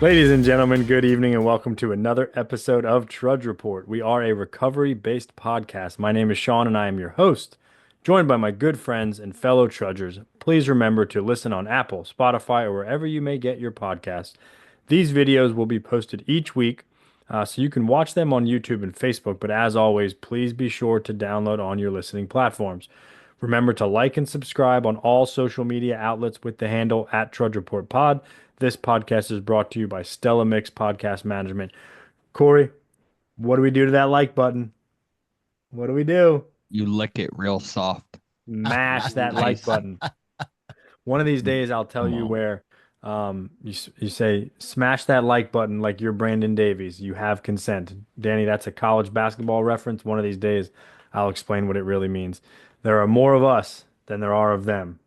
Ladies and gentlemen, good evening and welcome to another episode of Trudge Report. We are a recovery-based podcast. My name is Sean and I am your host, joined by my good friends and fellow trudgers. Please remember to listen on Apple, Spotify, or wherever you may get your podcasts. These videos will be posted each week, so you can watch them on YouTube and Facebook. But as always, please be sure to download on your listening platforms. Remember to like and subscribe on all social media outlets with the handle at Trudge Report Pod. This podcast is brought to you by Stella Mix Podcast Management. Corey, what do we do to that like button? What do we do? You lick it real soft. Mash that like Nice. button. One of these days, I'll tell Come you on. where you say smash that like button like you're Brandon Davies. You have consent. Danny, that's a college basketball reference. One of these days, I'll explain what it really means. There are more of us than there are of them.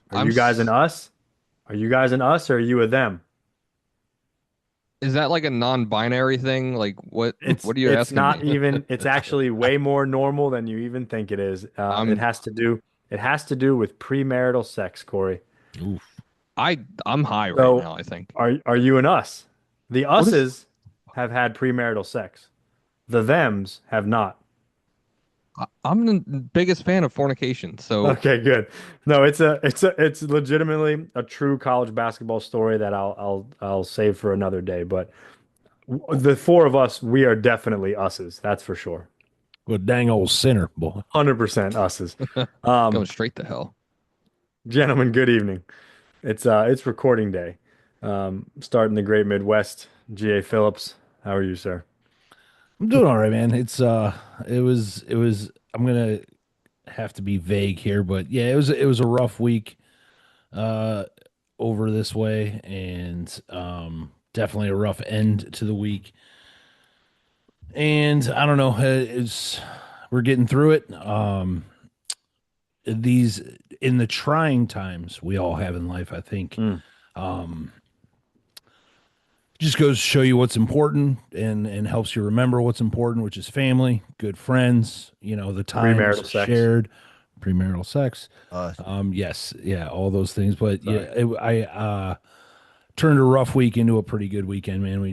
Are I'm you guys an s- us? Are you guys an us or are you a them? Is that like a non-binary thing? Like what It's what are you it's asking not me? even it's actually way more normal than you even think it is. I'm It has to do with premarital sex, Corey. Oof. I'm high right So now, I think. are you an us? The What is us's have had premarital sex. The thems have not. I'm the biggest fan of fornication. So Okay, good. No, it's legitimately a true college basketball story that I'll save for another day. But the four of us, we are definitely us's. That's for sure. Well, dang old sinner, boy. 100% us's. going Um, straight to hell. Gentlemen, good evening. It's recording day. Starting the Great Midwest. G.A. Phillips, how are you, sir? I'm doing all right, man. It was I'm gonna have to be vague here, but yeah, it was a rough week uh over this way, and definitely a rough end to the week. And I don't know, it's we're getting through it. These in the trying times we all have in life, I think. Mm. Um just goes to show you what's important and helps you remember what's important, which is family, good friends, the times Premarital sex. shared, premarital sex. Uh, Yes, yeah, all those things. But yeah, Sorry. I turned a rough week into a pretty good weekend, man. We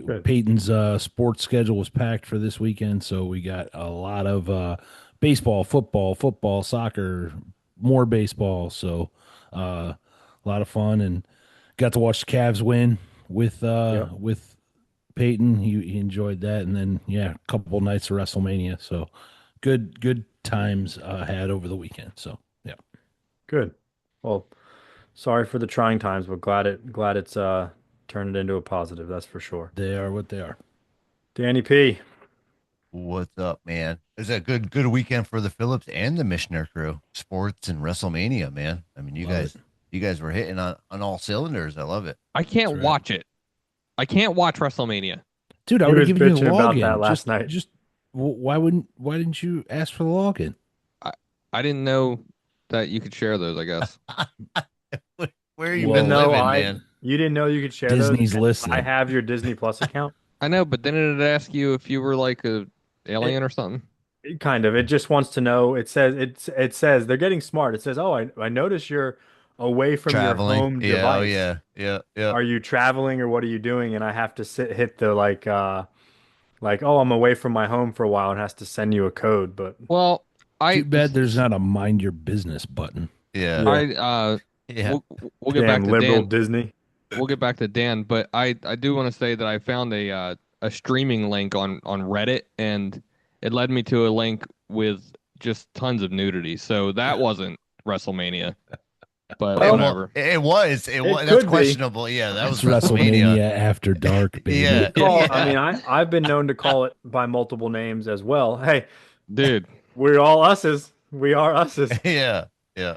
Good. Peyton's sports schedule was packed for this weekend, so we got a lot of baseball, football, soccer, more baseball. So a lot of fun, and got to watch the Cavs win Yep. with Peyton. He enjoyed that, and then yeah, a couple nights of WrestleMania. So good times had over the weekend. So yeah, Good. Well, sorry for the trying times, but glad it's turned into a positive, that's for sure. they are what they are. Danny P. what's up, man? It's a good weekend for the Phillips and the Missioner crew. Sports and WrestleMania, man. I mean, you Love guys it. you guys were hitting on all cylinders. I love it. I That's can't right. watch it. I can't watch WrestleMania. Dude, I He would have was given you a bitching about that login. last night. Why didn't you ask for the login? I I didn't know that you could share those, I guess. Where are you Even been Whoa. though living, I man? you didn't know you could share those, Disney's and I listening. have your Disney Plus account. I know, but then it'd ask you if you were like a alien or something. Kind of. It just wants to know. It says they're getting smart. It says, "Oh, I notice you're away from your Traveling. home Yeah, oh device. yeah. Yeah, yeah. Are you traveling or what are you doing?" And I have to hit the like, "Oh, I'm away from my home for a while," and has to send you a code. But Well, Too I bad there's not a mind your business button. Yeah. yeah, I Yeah. we'll get back damn to liberal Dan. Disney. We'll get back to Dan, but I do want to say that I found a streaming link on Reddit, and it led me to a link with just tons of nudity. So that wasn't WrestleMania, but It, Well, well, whatever. it it was that's could be. questionable. Yeah, that was It's WrestleMania. WrestleMania after dark, Yeah, baby. Could call. I yeah. mean, I've been known to call it by multiple names as well. Hey, Dude, we're all us's. We are us's. Yeah. Yeah.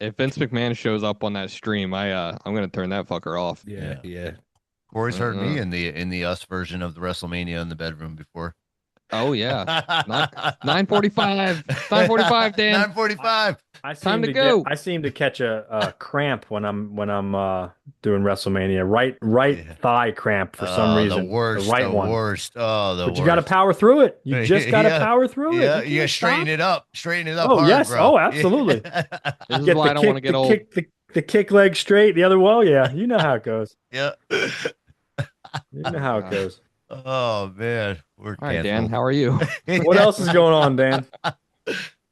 if Vince McMahon shows up on that stream, I'm gonna turn that fucker off. Yeah, Yeah. yeah. Corey's heard Uh-uh. me in the us version of the WrestleMania in the bedroom before. Oh yeah, Nine 9:45, 9:45, Dan. 9:45. Time to go. I seem to catch a cramp when I'm doing WrestleMania. Right Yeah. thigh cramp for some The reason. The worst, right the one. worst. Oh, the But you got to worst. power through it. You just got to Yeah, power through it. yeah. You You can't gotta straighten stop. it up. Straighten it up Oh, hard, yes. bro. Oh, absolutely. This is Get why I don't want to get old. the kick leg straight, the other well. Yeah, you know how it goes. Yeah. You know how it God. goes. Oh man, we're All right, Dan, canceled. how are you? What else is going on, Dan?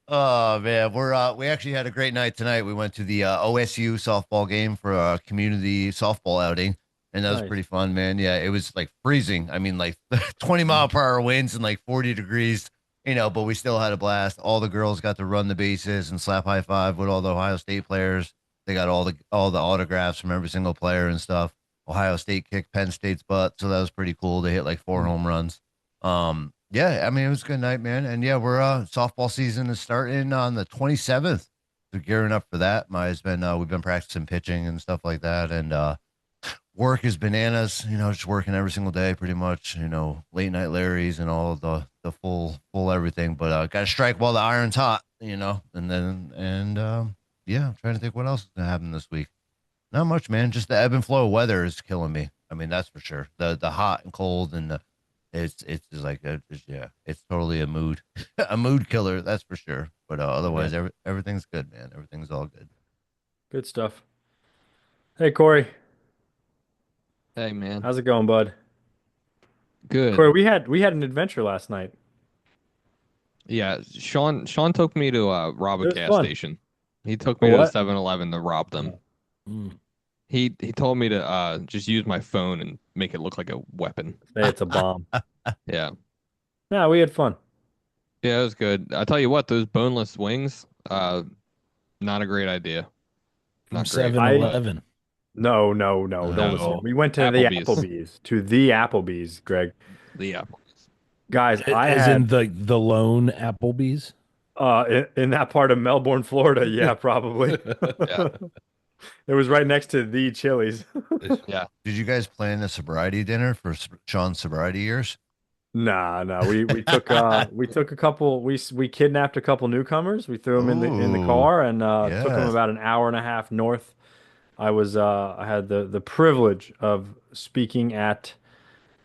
Oh man, we actually had a great night tonight. We went to the OSU softball game for a community softball outing, and that was Nice. pretty fun, man. Yeah, it was like freezing. I mean, like 20-mile-per-hour winds and like 40 degrees, but we still had a blast. All the girls got to run the bases and slap high five with all the Ohio State players. They got all the autographs from every single player and stuff. Ohio State kicked Penn State's butt, so that was pretty cool. They hit like 4 home runs. Yeah, I mean, it was a good night, man. And yeah, we're softball season is starting on the 27th. So gearing up for that. Maya's been we've been practicing pitching and stuff like that. And work is bananas, just working every single day pretty much, late night Larry's and all the full everything. But gotta strike while the iron's hot, and yeah, I'm trying to think what else is gonna happen this week. Not much, man. Just the ebb and flow of weather is killing me. I mean, that's for sure. The hot and cold and it's just like yeah, it's totally a mood, a mood killer. That's for sure. But otherwise, everything's good, man. Everything's all good. Good stuff. Hey, Corey. Hey, man. How's it going, bud? Good. Corey, we had an adventure last night. Yeah, Sean took me to rob It a was gas fun. station. He took For me to the what? 7-Eleven to rob them. Mm. He told me to just use my phone and make it look like a weapon. Say it's a bomb. Yeah. No, we had fun. Yeah, it was good. I tell you what, those boneless wings, not a great idea. From Not great. 7-Eleven. No, no, no. Don't listen. No. We went to the Applebee's. Applebee's. To the Applebee's, Greg. The Apple. Guys, I As in had the lone Applebee's. in that part of Melbourne, Florida. Yeah, probably. Yeah. It was right next to the Chili's. Yeah. Did you guys plan a sobriety dinner for Sean's sobriety years? Nah, nah. We took a couple. We kidnapped a couple newcomers. We threw them in the Ooh, car and took them yes. about an hour and a half north. I had the privilege of speaking at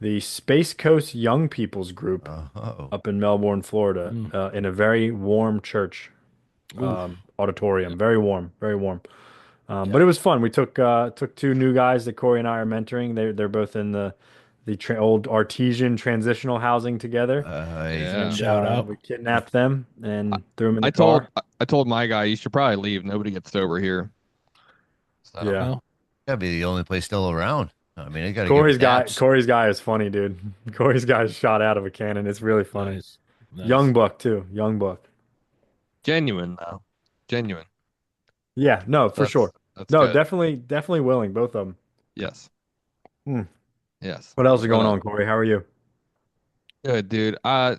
the Space Coast Young People's Group Oh, up in Melbourne, Florida, Mm. in a very warm church Oof. auditorium. Very warm, very warm. But Yeah. it was fun. We took two new guys that Corey and I are mentoring. They're both in the old artesian transitional housing together. Yeah. Shout out. We kidnapped them I, and threw them in the I told car. I told my guy you should probably leave. Nobody gets sober here. So Yeah. Well, gotta be the only place still around. I mean, they gotta give Corey's guy, daps. Corey's guy is funny, dude. Corey's guy is shot out of a cannon. It's really funny. nice. Nice. Young buck too. Young buck. genuine though. Genuine. Yeah, no, for That's sure. that's No, good. definitely willing, both of them. Yes. Hmm. Yes. What else is But, going on, Corey? How are you? good, dude. I'm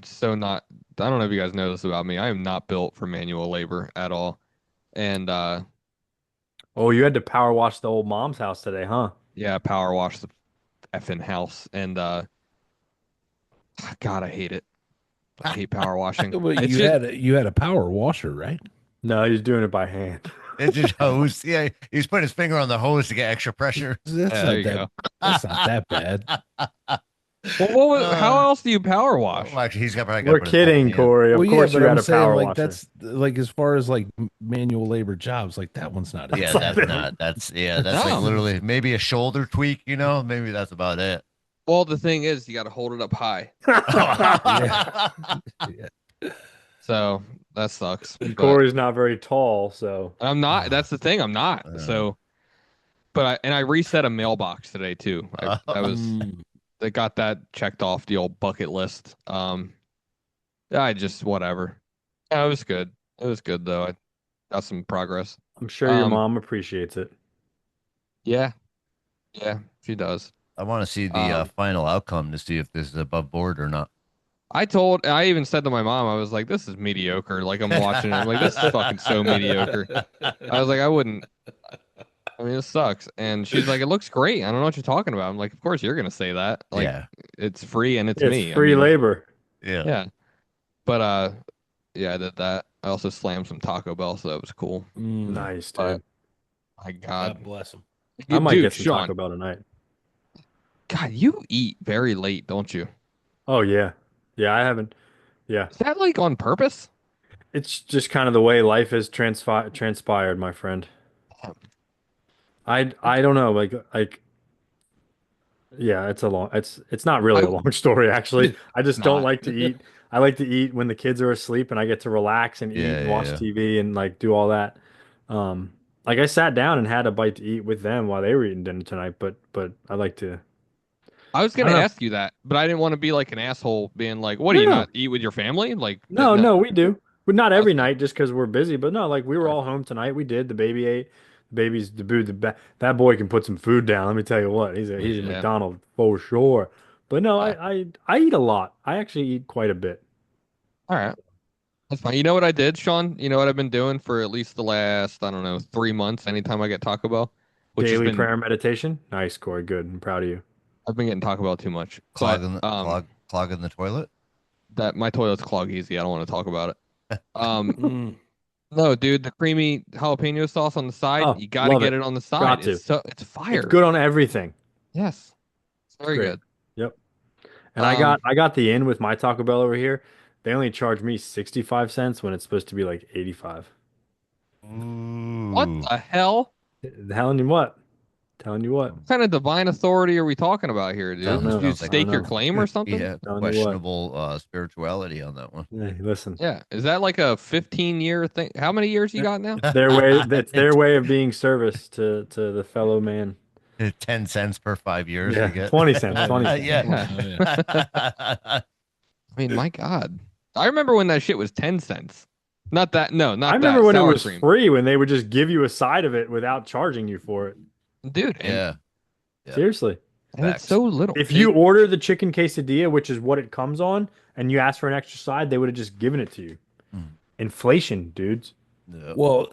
so not. I don't know if you guys know this about me. I am not built for manual labor at all. And Oh, you had to power wash the old mom's house today, huh? yeah, power wash the effing house. And God, I hate it. I hate power washing. But It's you just had a power washer, right? No, he's doing it by hand. It's just hose. Yeah, he's putting his finger on the hose to get extra pressure. That's there not you that. go. That's not that bad. Well, how else do you power wash? Well, actually, probably got We're to put his kidding, hand. Corey. Of Well, yeah, course but you I'm had a saying power like washer. that's like as far as like manual labor jobs, like that one's not. Yeah, it. that's not. That's like No. literally maybe a shoulder tweak. Maybe that's about it. Well, the thing is, you got to hold it up high. Yeah. So that sucks. And But Corey's not very tall, so I'm not. That's the thing. I'm not. So, but I reset a mailbox today too. I was Mm. they got that checked off the old bucket list. I just whatever. Yeah, it was good. It was good though. I got some progress. I'm sure your Um, mom appreciates it. Yeah, yeah, she does. I want to see the Um, final outcome to see if this is above board or not. I even said to my mom, I was like, this is mediocre. Like I'm watching it. I'm like, this is fucking so mediocre. I was like, I mean, it sucks. And she's like, it looks great. I don't know what you're talking about. I'm like, of course you're gonna say that. Like, Yeah, it's free and it's It's me. free I mean, labor. yeah. yeah. But yeah, I did that. I also slammed some Taco Bell, so that was cool. Mm. Nice, But dude. my God, God bless him. I might dude, get some Sean, Taco Bell tonight. God, you eat very late, don't you? Oh yeah. Yeah, I haven't. Yeah. Is that like on purpose? It's just kind of the way life has transpired, my friend. I don't know, like Yeah, it's not really I a long story actually. I it's just don't not. like to eat. I like to eat when the kids are asleep and I get to relax and eat Yeah, and yeah, watch yeah. TV and like do all that. Um, like I sat down and had a bite to eat with them while they were eating dinner tonight, but I like to I was I gonna don't know. ask you that, but I didn't want to be like an asshole, being like, "What do No, you no. not eat with your family?" Like, No, no. no, we do. But not every Okay. night just because we're busy. But no, like we were Okay. all home tonight. We did. The baby ate. The baby's the boo. That boy can put some food down. Let me tell you what. He's a Yeah. McDonald for sure. But no, Uh, I eat a lot. I actually eat quite a bit. all right. That's fine. You know what I did, Sean? You know what I've been doing for at least the last, I don't know, 3 months, anytime I get Taco Bell, which has Daily been, prayer and meditation. Nice, Corey. Good. I'm proud of you. I've been getting Taco Bell too much. But Clogging clogging the toilet. that my toilet's clog easy. I don't want to talk about it. Um, Mm. no, dude, the creamy jalapeno sauce on the side, Oh, you got to love get it. it on the side. Got It's to. so, it's It's fire. good on everything. Yes. It's It's very great. good. Yep. And I Um, got I got the in with my Taco Bell over here. They only charge me 65 cents when it's supposed to be like 85. what Ooh. the hell? Telling you what? Telling you what? What kind of divine authority are we talking about here, Don't dude? Sounds Did know. you sounds like I don't stake your know. claim or something? yeah, Telling you what. questionable spirituality on that one. Hey, listen. Yeah. Is that like a 15-year thing? How many years you got now? It's their way. It's their way of being service to the fellow man. 10 cents per 5 years we Yeah, get. 20 cents. Oh 20 yeah. cents. Yeah. Oh 20 cents. yeah. I mean, my God. I remember when that shit was 10 cents. Not that, no, I not remember that. when it Sour was cream. free, when they would just give you a side of it without charging you for it. Dude, and, Yeah. Yeah. Seriously. and it's Facts. so little. If you order the chicken quesadilla, which is what it comes on, and you ask for an extra side, they would have just given it to you. Mm. Inflation, dudes. Yeah. Well,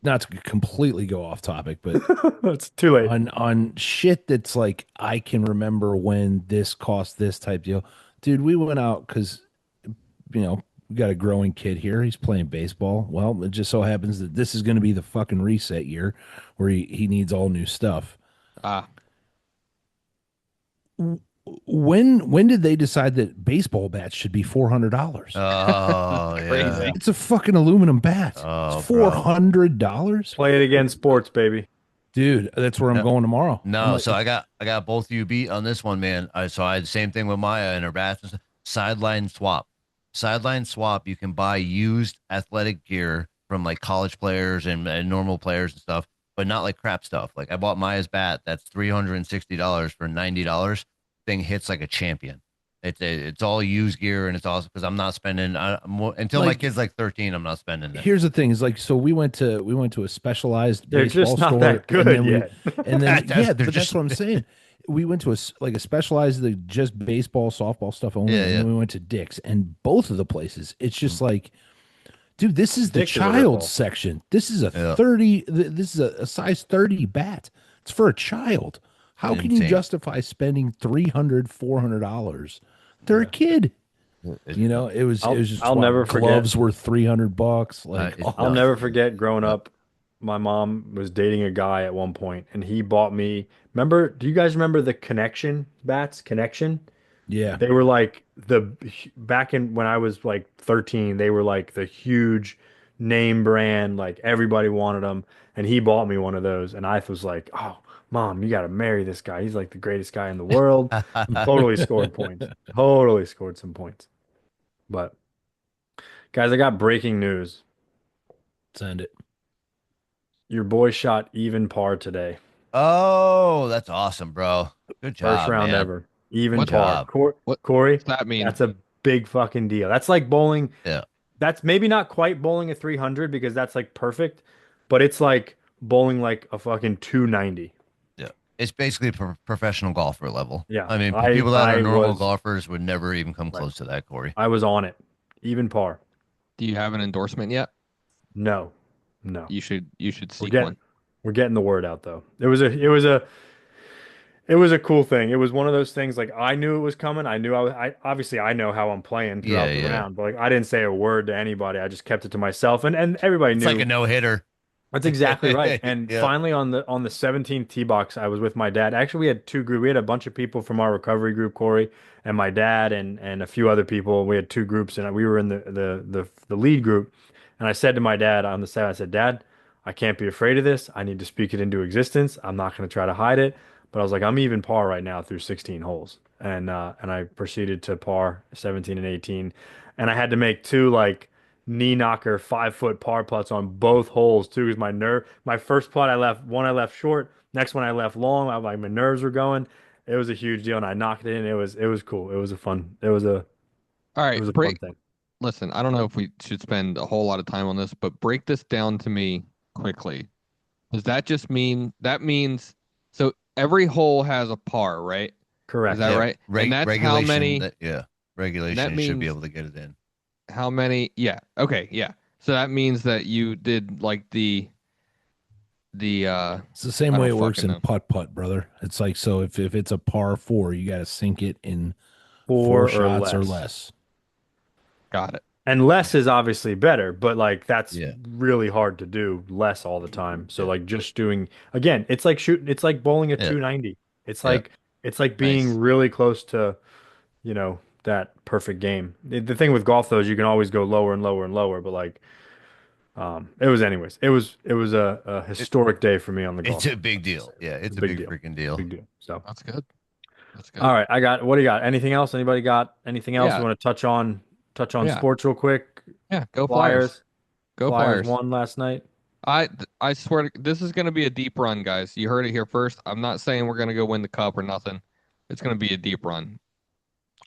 not to completely go off topic, but It's too late. on shit that's like I can remember when this cost this type deal. Dude, we went out because we got a growing kid here. He's playing baseball. Well, it just so happens that this is going to be the fucking reset year where he needs all new stuff. Ah, When did they decide that baseball bats should be $400? Oh yeah. crazy. It's a fucking aluminum bat. Oh, It's $400, Play it against sports, baby. dude. That's where I'm No, going tomorrow. I'm no, like, so I got both of you beat on this one, man. I had the same thing with Maya and her bathroom. Sideline swap. Sideline swap, you can buy used athletic gear from like college players and normal players and stuff, but not like crap stuff. Like I bought Maya's bat, that's $360 for $90. Thing hits like a champion. It's all used gear and it's awesome because I'm not spending until my like kid's like 13. I'm not spending it. here's the thing: is like so we went to a specialized They're baseball just not store, that and good then yet. yeah, They're but that's just what I'm saying. We went to like a specialized just baseball, softball stuff only, yeah, and yeah. then we went to Dick's, and both of the places, it's just like, dude, this is the Dick's is a child ripoff. section. This is a Yeah. 30. This is a size 30 bat. It's for a child. How can you Insane. justify spending $300, $400? They're a kid. It was just I'll wild. never forget. Gloves were $300. Like, It's I'll nuts, never dude. forget growing Yep. up. My mom was dating a guy at one point, and he bought me. Remember? Do you guys remember the Connection bats? Connection. yeah. They were like back in when I was like 13. They were like the huge name brand. Like everybody wanted them, and he bought me one of those, and I was like, "Oh, mom, you got to marry this guy. He's like the greatest guy in the world." Totally scored points. Totally scored some points. But guys, I got breaking news. Send it. Your boy shot even par today. Oh, that's awesome, bro. Good First job, round man. ever. Even What, Good par. job. Corey, what's that mean? that's a big fucking deal. That's like bowling. Yeah. That's maybe not quite bowling a 300 because that's like perfect, but it's like bowling like a fucking 290. Yeah. It's basically professional golfer level. Yeah. I mean, I people that are I normal was golfers would never even come right. close to that, Corey. I was on it. Even par. Do you have an endorsement yet? No. No. You should We're seek getting one. we're getting the word out though. It was a cool thing. It was one of those things like I knew it was coming. I knew I obviously I know how I'm playing Yeah, throughout the yeah. round, but like I didn't say a word to anybody. I just kept it to myself and everybody It's like knew a no hitter. that's exactly right. And Yeah. finally on the 17th tee box, I was with my dad. Actually, we had two groups. We had a bunch of people from our recovery group, Corey, and my dad and a few other people. We had two groups and we were in the lead group. And I said to my dad on the set, I said, "Dad, I can't be afraid of this. I need to speak it into existence. I'm not going to try to hide it. but I was like, I'm even par right now through 16 holes, and I proceeded to par 17 and 18, and I had to make two like knee knocker 5 foot par putts on both holes too. Because my first putt I left short, next one I left long. Like my nerves were going. It was a huge deal, and I knocked it in. It was cool. All It right, was a fun thing. listen, I don't know if we should spend a whole lot of time on this, but break this down to me quickly. Does that just mean that means so every hole has a par, right? Is Correct. that Yeah, right? And that's how regulation. many, Yeah, that regulation should be means able to get it in. how many, yeah. Okay, yeah. So that means that you did like the It's the same I way don't it works fucking in know. putt, brother. It's like, so if it's a par four, you got to sink it in four Four or shots or less. less. Got it. And less is obviously better, but like that's Yeah, really hard to do less all the time. So yeah, like just doing again, it's like shooting, it's like bowling a yeah, 290. It's yeah. like it's like being Nice. really close to, that perfect game. The thing with golf though is you can always go lower and lower and lower, but like it was anyways. It was a It, historic day for me on the it's golf a course. big Let's just deal. say Yeah, it's it's a a big big deal. freaking deal. Big deal. So That's good. That's all good. right, what do you got? Anything else? Anybody got anything else you Yeah. want to touch on Yeah. sports real quick? Yeah. Go Flyers. Flyers. Go Flyers Flyers. won last night. I swear this is going to be a deep run, guys. You heard it here first. I'm not saying we're going to go win the cup or nothing. It's going to be a deep run.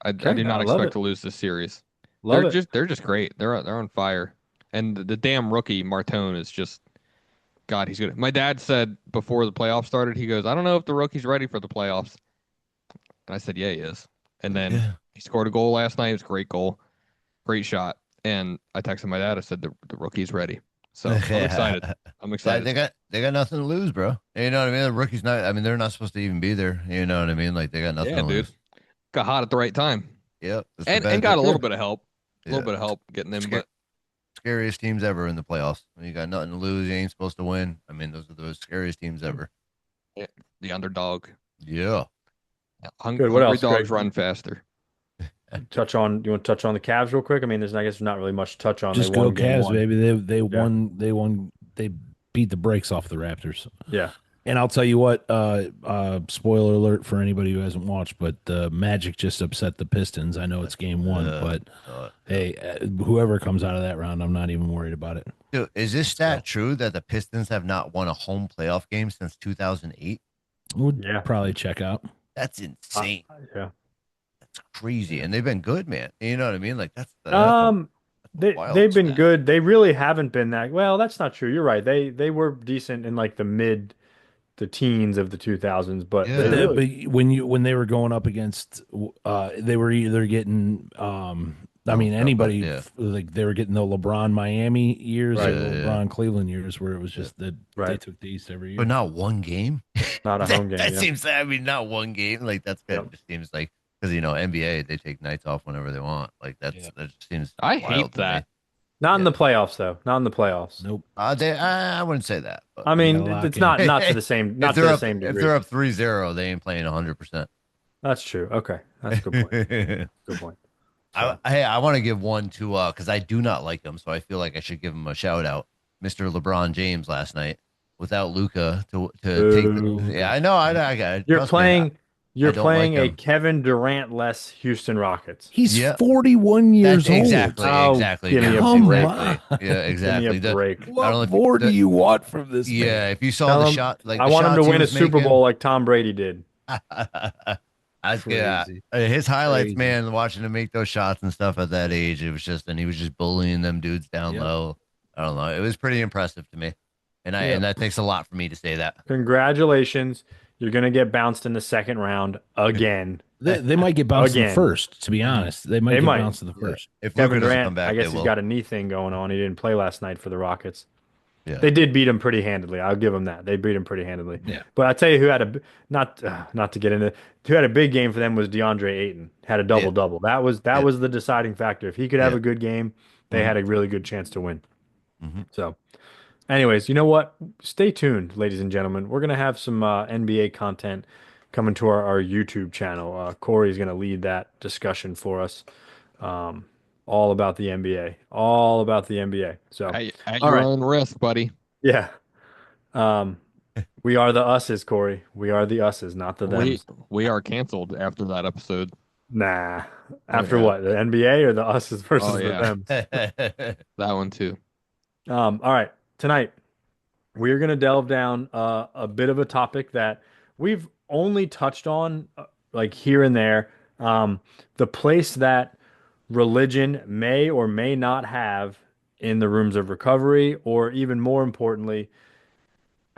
I Okay, do not I love expect it. to lose this series. Love it. They're just great. They're on fire. And the damn rookie Martone is just God, he's good. My dad said before the playoffs started, he goes, I don't know if the rookie's ready for the playoffs. And I said, yeah, he is. And then Yeah. he scored a goal last night. It was a great goal, great shot. And I texted my dad. I said, the rookie's ready. So I'm excited. I'm Yeah, excited. they got nothing to lose, bro. You know what I mean? The rookie's not. I mean, they're not supposed to even be there. You know what I mean? Like they got nothing Yeah, to dude. lose. Got hot at the right time. Yep, it's the And best. got a little Good. bit of help. A Yeah, little bit of help getting in, Sca- but scariest teams ever in the playoffs. When you got nothing to lose, you ain't supposed to win. I mean, those are the scariest teams ever. yeah, the underdog. Yeah. Yeah, Good. What hungry else, dogs Greg? run faster. You want to touch on the Cavs real quick? I mean, I guess there's not really much to touch on. They Just go won game Cavs, one. baby. They Yeah. won. They beat the brakes off the Raptors. Yeah. And I'll tell you what, spoiler alert for anybody who hasn't watched, but Magic just upset the Pistons. I know it's game one, but hey, whoever comes out of that round, I'm not even worried about it. Dude, is this stat true that the Pistons have not won a home playoff game since 2008? Would Yeah. probably check out. That's insane. Yeah. That's crazy. And they've been good, man. You know what I mean? Like that's wild They've been stat. good. They really haven't been that well. That's not true. You're right. They were decent in like the teens of the 2000s, but Yeah. they But, really when they were going up against, they were either getting, I mean, anybody Yeah. like they were getting the LeBron Miami years Right. or the Yeah, yeah. LeBron Cleveland years, where it was just that they Right. took the East every year. But not one game. not a home game. That Yeah. seems. I mean, not one game. Like that's kind Yep. of just seems like because NBA they take nights off whenever they want. Like that just seems. I wild hate to me. that. Not in Yeah. the playoffs though. Not in the playoffs. Nope. I wouldn't say that. But I mean, gotta lock it's in. not to the same not if to they're the up, same if degree. they're up 3-0, they ain't playing 100%. That's true. Okay. That's a good point. Good point. So, I want to give one to because I do not like him, so I feel like I should give him a shout out, Mr. LeBron James last night without Luca to take. Boo. Yeah, I know. I got. you're playing I don't like a him. Kevin Durant less Houston Rockets. He's Yeah. 41 years That's old. exactly, Oh, exactly. give me dude, a Come break. exactly. Yeah, Give me exactly. a break. I don't What know if more do you want from this Yeah, man? if you saw Tell the him- shot, like I the want him to shots he win a was Super making- Bowl like Tom Brady did. Yeah, Crazy. his highlights, Crazy. man. Watching him make those shots and stuff at that age, it was just, and he was just bullying them dudes down Yep. low. I don't know. It was pretty impressive to me, and that takes a lot for me to say that. Congratulations. You're going to get bounced in the second round again. They might get bounced in the Again. first, to be honest. They might They get might. bounced in the first. If Kevin Luka doesn't Durant, come back, I guess they he's will. got a knee thing going on. He didn't play last night for the Rockets. Yeah. They did beat him pretty handedly. I'll give him that. They beat him pretty handedly. Yeah. But I tell you who had not to get into who had a big game for them was DeAndre Ayton. Had a double-double. That was the deciding factor. If he could have Yeah. a good game, they had a really good chance to win. Mhm. So, anyways, you know what? Stay tuned, ladies and gentlemen. We're gonna have some NBA content coming to our YouTube channel. Corey's gonna lead that discussion for us. All about the NBA. All about the NBA. So At All your right. own risk, buddy. yeah. Um, We are the us's, Corey. We are the us's, not the We thems. we are canceled after that episode. Nah. Oh After yeah. what? The NBA or the us's Oh versus the yeah. thems? That one too. All right. Tonight, we are going to delve down a bit of a topic that we've only touched on like here and there. The place that religion may or may not have in the rooms of recovery, or even more importantly,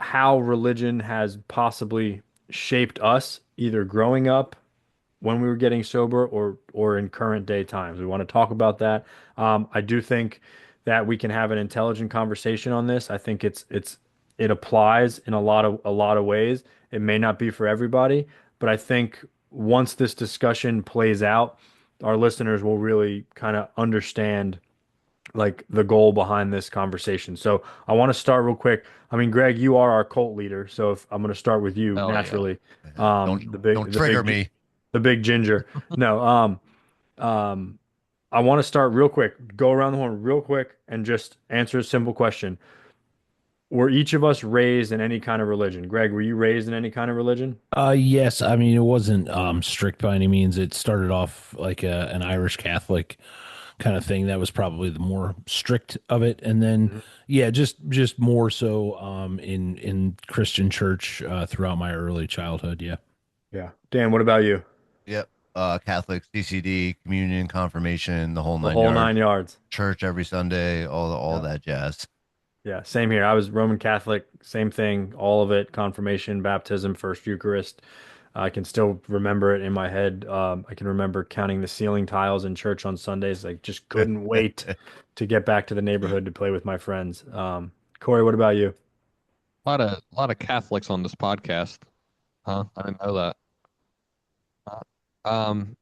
how religion has possibly shaped us either growing up when we were getting sober or in current day times. We want to talk about that. I do think that we can have an intelligent conversation on this. I think it applies in a lot of ways. It may not be for everybody, but I think once this discussion plays out, our listeners will really kind of understand like the goal behind this conversation. So I want to start real quick. I mean, Greg, you are our cult leader, so if I'm going to start with you Hell yeah. naturally. don't The big, don't trigger me. the big ginger. No, um, I want to start real quick. Go around the horn real quick and just answer a simple question. Were each of us raised in any kind of religion? Greg, were you raised in any kind of religion? Yes, I mean it wasn't strict by any means. It started off like an Irish Catholic kind of thing. That was probably the more strict of it, and then Mhm. yeah, just more so in Christian church throughout my early childhood. Yeah. Yeah. Dan, what about you? Yep. Catholic, CCD, communion, confirmation, the whole The nine whole yards. 9 yards. Church every Sunday, all Yeah. that jazz. Yeah, same here. I was Roman Catholic, same thing, all of it, confirmation, baptism, first Eucharist. I can still remember it in my head. I can remember counting the ceiling tiles in church on Sundays. I just couldn't wait to get back to the neighborhood to play with my friends. Corey, what about you? A lot of Catholics on this podcast, huh? I didn't know that. Uh, Um,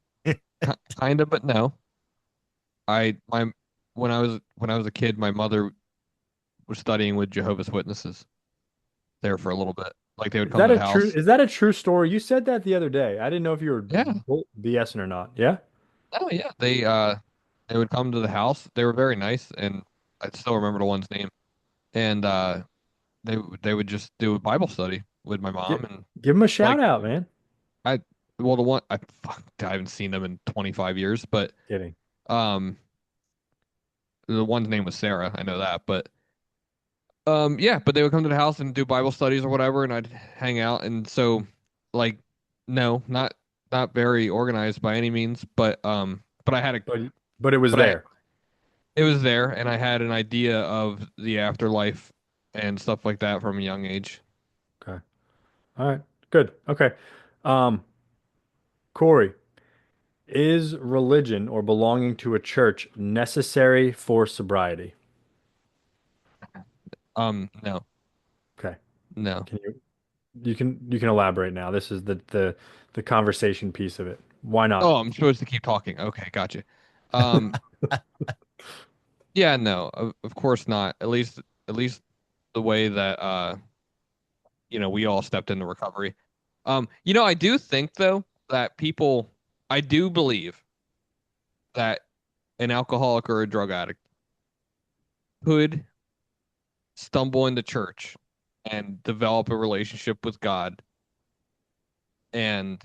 kind of, but no. I my when I was a kid, my mother was studying with Jehovah's Witnesses there for a little bit. Like they would Is come that to a the true house. is that a true story? You said that the other day. I didn't know if you were Yeah. BSing or not. Yeah? Oh yeah. They would come to the house. They were very nice, and I still remember the one's name. And they would just do a Bible study with my Give, mom and give him a shout like out, man. I well the one I haven't seen them in 25 years, but Kidding. um the one's name was Sarah. I know that, but yeah, but they would come to the house and do Bible studies or whatever, and I'd hang out. And so, like, no, not very organized by any means, but I had a, But but it was but I there. it was there, and I had an idea of the afterlife and stuff like that from a young age. Okay. All right. Good. Okay. Um, Corey, is religion or belonging to a church necessary for sobriety? No, Okay. no. Can you can elaborate now. This is the conversation piece of it. Why not? Oh, I'm supposed to keep talking. Okay, gotcha. Um, yeah, no, of course not. At least the way that we all stepped into recovery. I do think though that I do believe that an alcoholic or a drug addict could stumble into church and develop a relationship with God and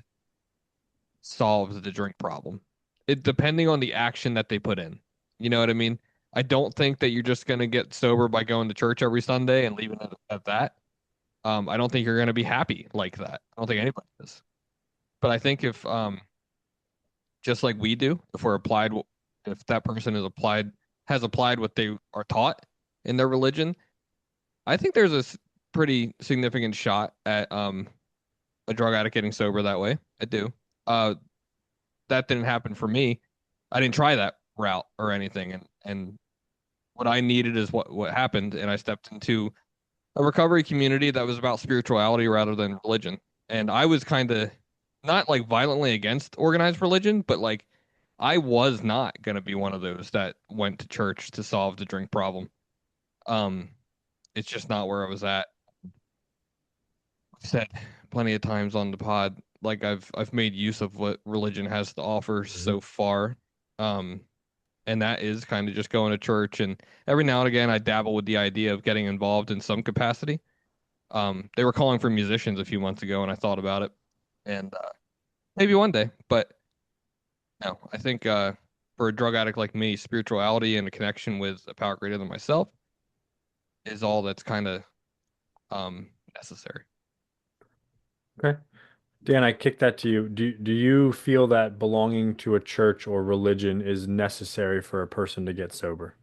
solve the drink problem. It depending on the action that they put in. You know what I mean? I don't think that you're just gonna get sober by going to church every Sunday and leaving it at that. I don't think you're gonna be happy like that. I don't think anybody is. But I think if just like we do, if that person has applied what they are taught in their religion, I think there's a pretty significant shot at a drug addict getting sober that way. I do. Uh, that didn't happen for me. I didn't try that route or anything, and what I needed is what happened, and I stepped into a recovery community that was about spirituality rather than religion. And I was kind of not like violently against organized religion, but like I was not going to be one of those that went to church to solve the drink problem. Um, it's just not where I was at. I've said plenty of times on the pod, like I've made use of what religion has to offer Mhm. so far. Um, and that is kind of just going to church, and every now and again I dabble with the idea of getting involved in some capacity. They were calling for musicians a few months ago, and I thought about it, and maybe one day. But no, I think for a drug addict like me, spirituality and a connection with a power greater than myself is all that's kind of necessary. Okay. Dan, I kick that to you. Do you feel that belonging to a church or religion is necessary for a person to get sober?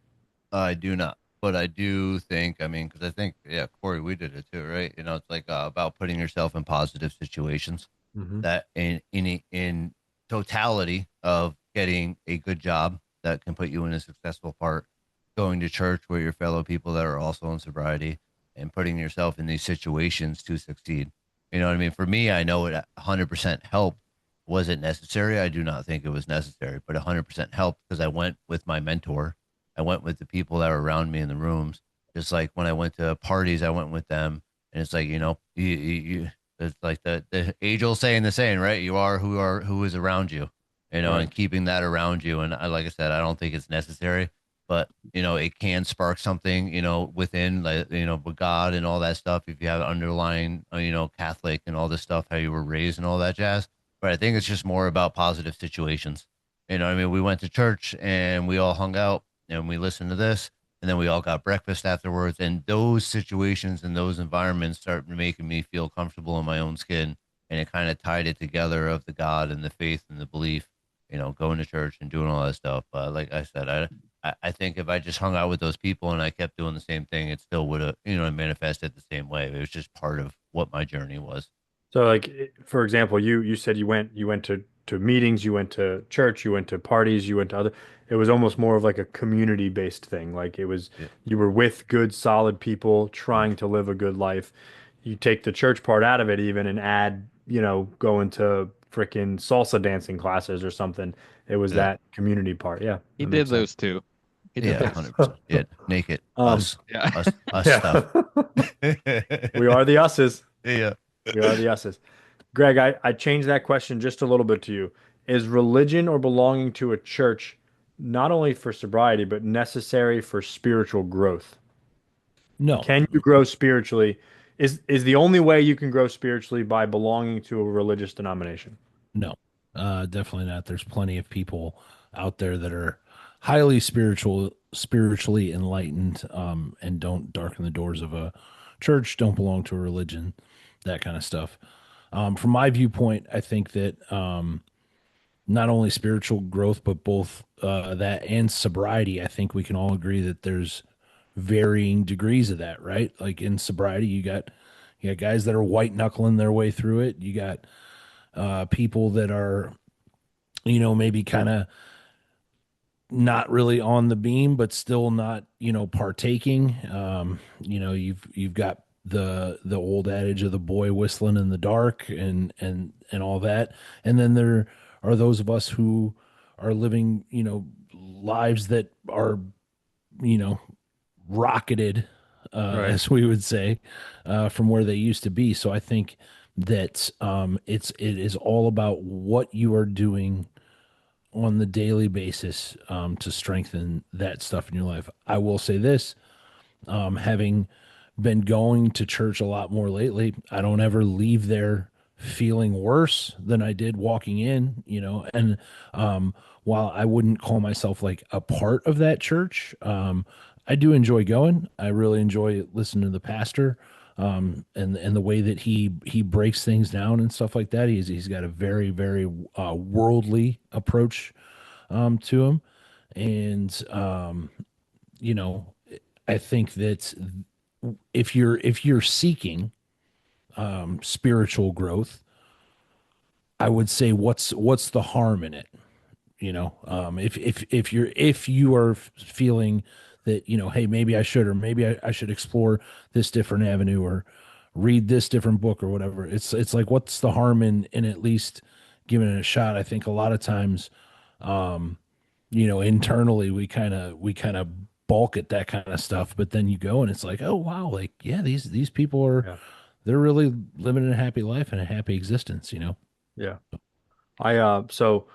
I do not, but I do think, I mean, because I think, yeah, Corey, we did it too, right? It's like about putting yourself in positive situations Hmm. that in totality of getting a good job that can put you in a successful part, going to church with your fellow people that are also in sobriety, and putting yourself in these situations to succeed. You know what I mean? For me, I know it 100% helped. Was it necessary? I do not think it was necessary, but 100% helped because I went with my mentor. I went with the people that were around me in the rooms. Just like when I went to parties, I went with them. And it's like, it's like the age old saying, the saying, right? You are who is around you, Right. and keeping that around you. And like I said, I don't think it's necessary, but it can spark something, within, like, with God and all that stuff. If you have underlying, Catholic and all this stuff, how you were raised and all that jazz. But I think it's just more about positive situations. I mean, we went to church and we all hung out and we listened to this, and then we all got breakfast afterwards. And those situations and those environments started making me feel comfortable in my own skin, and it kind of tied it together of the God and the faith and the belief, going to church and doing all that stuff. But like I said, I think if I just hung out with those people and I kept doing the same thing, it still would have, manifested the same way. It was just part of what my journey was. So like for example, you said you went to meetings, you went to church, you went to parties, you went to other it was almost more of like a community based thing. Like it was Yeah. you were with good solid people trying to live a good life. You take the church part out of it even and add, going to freaking salsa dancing classes or something. It was Yeah. that community part. Yeah, He that did makes sense. those too. He did Yeah, those. 100%. Yeah, naked Um, us, Yeah. us yeah. stuff. We are the usses. Yeah. We are the usses. Greg, I changed that question just a little bit to you. Is religion or belonging to a church not only for sobriety, but necessary for spiritual growth? No, Can you grow spiritually? Is the only way you can grow spiritually by belonging to a religious denomination? no, definitely not. There's plenty of people out there that are highly spiritually enlightened, and don't darken the doors of a church, don't belong to a religion, that kind of stuff. From my viewpoint, I think that not only spiritual growth, but both that and sobriety. I think we can all agree that there's varying degrees of that, right? Like in sobriety, you got guys that are white knuckling their way through it. You got people that are, maybe kind of not really on the beam, but still not, partaking. You've got the old adage of the boy whistling in the dark and all that. And then there are those of us who are living, lives that are, you know, rocketed, Right. as we would say, from where they used to be. So I think that it is all about what you are doing on the daily basis, to strengthen that stuff in your life. I will say this, having been going to church a lot more lately, I don't ever leave there feeling worse than I did walking in, and while I wouldn't call myself like a part of that church, I do enjoy going. I really enjoy listening to the pastor, and the way that he breaks things down and stuff like that. He's got a very, very worldly approach to him, and you know, I think that if you're seeking spiritual growth, I would say what's the harm in it? If you are feeling that, hey, maybe I should, or maybe I should explore this different avenue, or read this different book or whatever. It's like, what's the harm in at least giving it a shot? I think a lot of times, internally we kind of balk at that kind of stuff, but then you go and it's like, oh wow, like, yeah, these people are, Yeah. they're really living a happy life and a happy existence. Yeah. I uh so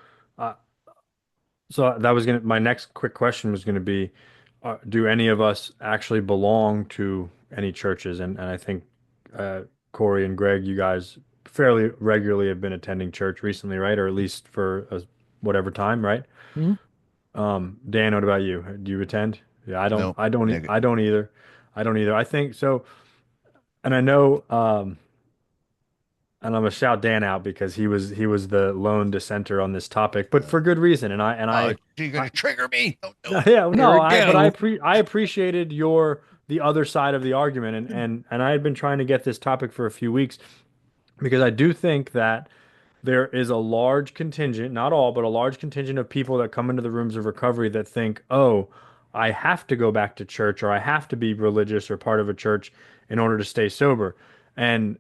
that was gonna my next quick question was gonna be, do any of us actually belong to any churches? And I think Corey and Greg, you guys fairly regularly have been attending church recently, right? Or at least for whatever time, right? Mhm. Dan, what about you? Do you attend? Yeah, I don't. No, I don't. nigga. I don't either. I don't either. I think so. And I know. And I'm gonna shout Dan out because he was the lone dissenter on this topic, but for good reason. And I and Oh, I, you're I gonna trigger me. Don't do it. yeah, Here no, we I but go. I appreciated the other side of the argument, and I had been trying to get this topic for a few weeks because I do think that there is a large contingent, not all, but a large contingent of people that come into the rooms of recovery that think, oh, I have to go back to church or I have to be religious or part of a church in order to stay sober. And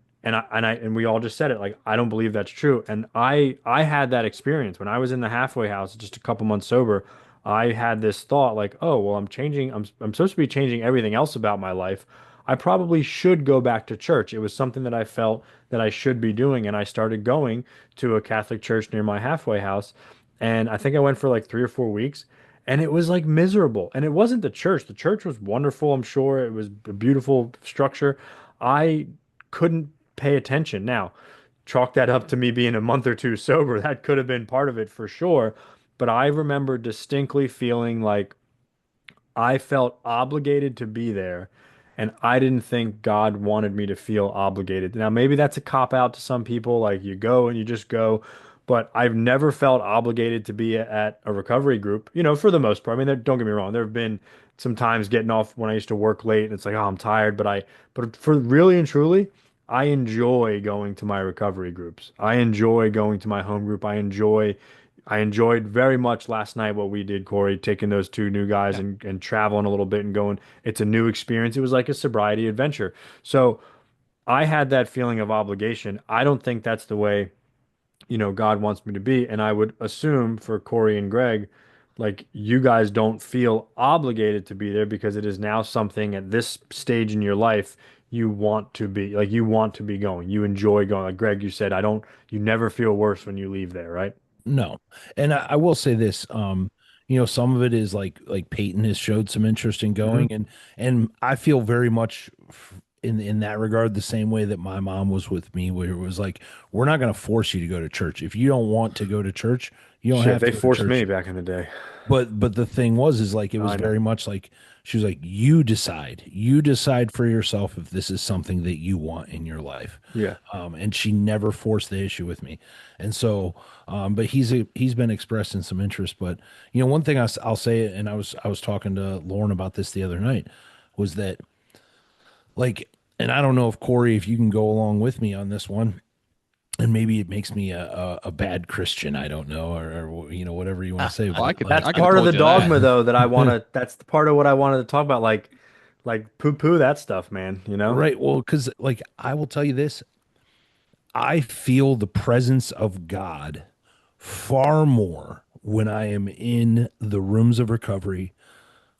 we all just said it, like I don't believe that's true. And I had that experience when I was in the halfway house just a couple months sober. I had this thought like, oh, well, I'm supposed to be changing everything else about my life. I probably should go back to church. It was something that I felt that I should be doing, and I started going to a Catholic church near my halfway house. And I think I went for like 3 or 4 weeks, and it was like miserable. And it wasn't the church. The church was wonderful, I'm sure. It was a beautiful structure. I couldn't pay attention. Now, chalk that up to me being a month or two sober. That could have been part of it for sure. But I remember distinctly feeling like I felt obligated to be there, and I didn't think God wanted me to feel obligated. Now, maybe that's a cop out to some people, like you go and you just go, but I've never felt obligated to be at a recovery group, for the most part. I mean, don't get me wrong, there have been some times getting off when I used to work late and it's like, oh, I'm tired, but for really and truly, I enjoy going to my recovery groups. I enjoy going to my home group. I enjoyed very much last night what we did, Corey, taking those two new guys Yeah. and traveling a little bit and going. It's a new experience. It was like a sobriety adventure. So I had that feeling of obligation. I don't think that's the way, God wants me to be. And I would assume for Corey and Greg, like you guys don't feel obligated to be there because it is now something at this stage in your life you want to be like you want to be going. You enjoy going. Like Greg, you said, you never feel worse when you leave there, right? No. And I will say this, some of it is like Peyton has showed some interest in Hmm. going, and I feel very much in that regard the same way that my mom was with me, where it was like, we're not going to force you to go to church. If you don't want to go to church, you don't Shit, have to they go to forced me church. back in the day. But the thing is like it was I know. very much like she was like, you decide for yourself if this is something that you want in your life. Yeah. And she never forced the issue with me. And so, but he's been expressing some interest. But one thing I'll say, and I was talking to Lauren about this the other night, was that like, and I don't know if Corey, if you can go along with me on this one, and maybe it makes me a bad Christian. I don't know, or whatever you want to say. Well, But That's I could have part of told the you that. dogma though that I want to that's the part of what I wanted to talk about like poo-poo that stuff, man, you know? right, well, because like I will tell you this, I feel the presence of God far more when I am in the rooms of recovery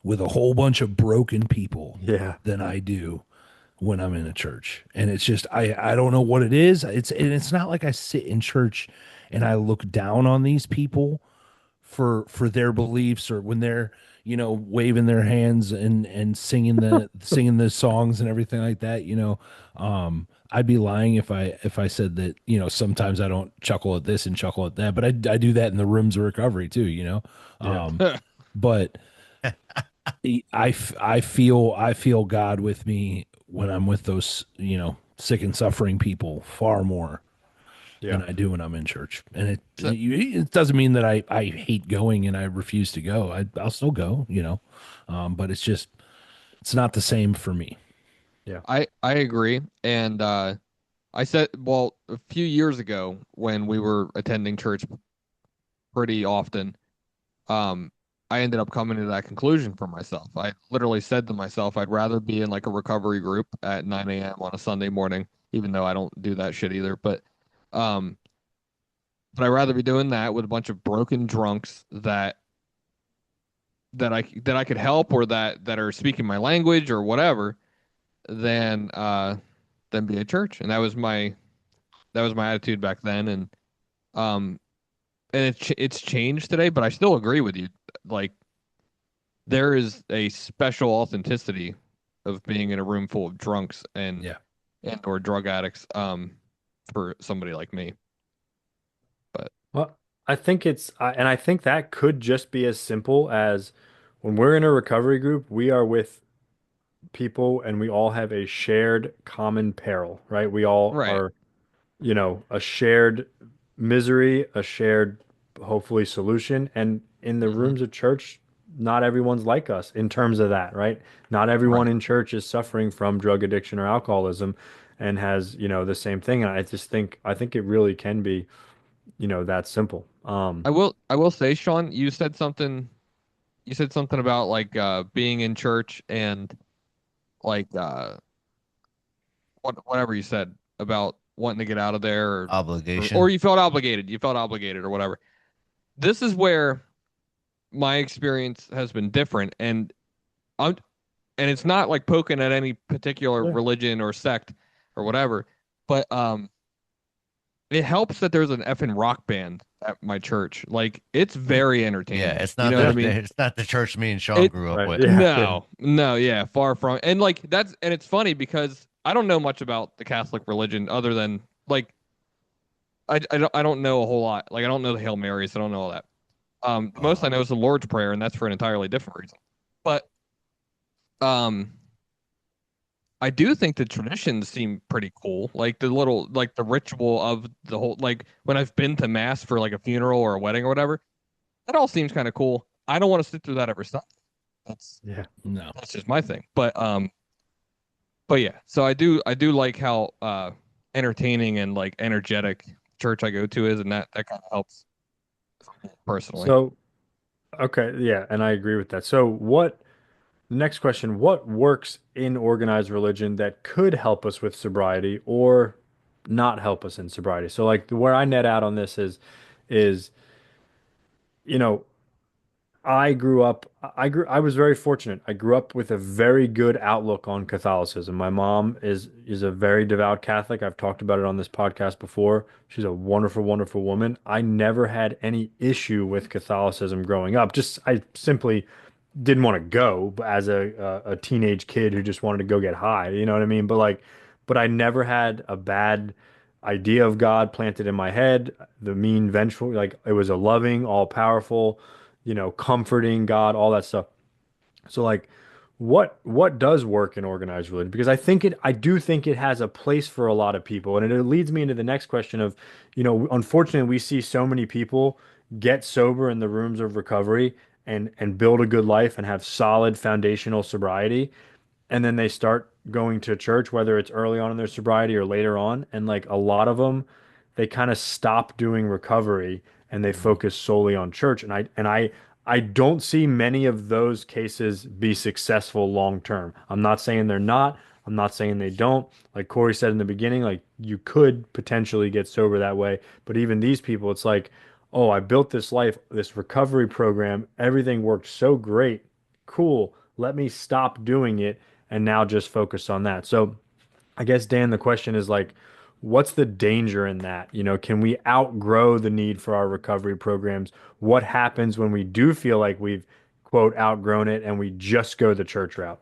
with a whole bunch of broken people Yeah. than I do when I'm in a church. And it's just I don't know what it is. It's not like I sit in church and I look down on these people for their beliefs, or when they're waving their hands and singing the songs and everything like that. I'd be lying if I said that sometimes I don't chuckle at this and chuckle at that, but I do that in the rooms of recovery too. Yeah. But I feel God with me when I'm with those sick and suffering people far more Yeah. than I do when I'm in church. And So, it doesn't mean that I hate going and I refuse to go. I'll still go, but it's not the same for me. Yeah. I agree, and I said, well, a few years ago when we were attending church pretty often, um, I ended up coming to that conclusion for myself. I literally said to myself, I'd rather be in like a recovery group at 9 a.m. on a Sunday morning, even though I don't do that shit either. Um, but I'd rather be doing that with a bunch of broken drunks that I could help, or that are speaking my language or whatever, than be at church. And that was my attitude back then. Um, and it's changed today, but I still agree with you. Like, there is a special authenticity of being in a room full of drunks, and Yeah. and or drug addicts for somebody like me. But Well, I think and I think that could just be as simple as when we're in a recovery group, we are with people and we all have a shared common peril, right? We all right. are, a shared misery, a shared, hopefully, solution. And in the Hmm. rooms of church, not everyone's like us in terms of that, right? Not everyone Right. in church is suffering from drug addiction or alcoholism and has, the same thing. And I think it really can be, that simple. I will say, Sean, you said something about like being in church and like whatever you said about wanting to get out of there or Obligation. you felt obligated or whatever. This is where my experience has been different, I'm and it's not like poking at any particular Yeah. religion or sect or whatever, but it helps that there's an effing rock band at my church. Like it's very Yeah, entertaining. it's You not know what I the mean? it's not the church me and Sean It grew up Right. with. Yeah. Yeah. no, yeah, far from. And like and it's funny because I don't know much about the Catholic religion other than like I don't know a whole lot. Like I don't know the Hail Marys, I don't know all that. The most I know is the Lord's Prayer, and that's for an entirely different reason. But um I do think the traditions seem pretty cool. Like the ritual of the whole, like when I've been to mass for like a funeral or a wedding or whatever, that all seems kind of cool. I don't want to sit through that every Sunday. That's Yeah. No. that's just my thing. But yeah, so I do like how entertaining and like energetic church I go to is, and that kind of helps personally. So, okay. Yeah. And I agree with that. So, next question, what works in organized religion that could help us with sobriety or not help us in sobriety? So like where I net out on this is, you know, I was very fortunate. I grew up with a very good outlook on Catholicism. My mom is a very devout Catholic. I've talked about it on this podcast before. She's a wonderful, wonderful woman. I never had any issue with Catholicism growing up. Just I simply didn't want to go as a teenage kid who just wanted to go get high. You know what I mean? But I never had a bad idea of God planted in my head. The mean, vengeful, like it was a loving, all powerful, comforting God, all that stuff. So like what does work in organized religion? Because I do think it has a place for a lot of people. And it leads me into the next question of, unfortunately we see so many people get sober in the rooms of recovery and build a good life and have solid foundational sobriety and then they start going to church, whether it's early on in their sobriety or later on. And like a lot of them, they kind of stop doing recovery and they Mhm. focus solely on church. I don't see many of those cases be successful long term. I'm not saying they're not. I'm not saying they don't. Like Corey said in the beginning, like you could potentially get sober that way. But even these people, it's like, oh, I built this life, this recovery program. Everything worked so great. Cool. Let me stop doing it and now just focus on that. So I guess, Dan, the question is like, what's the danger in that? Can we outgrow the need for our recovery programs? What happens when we do feel like we've, quote, outgrown it and we just go the church route?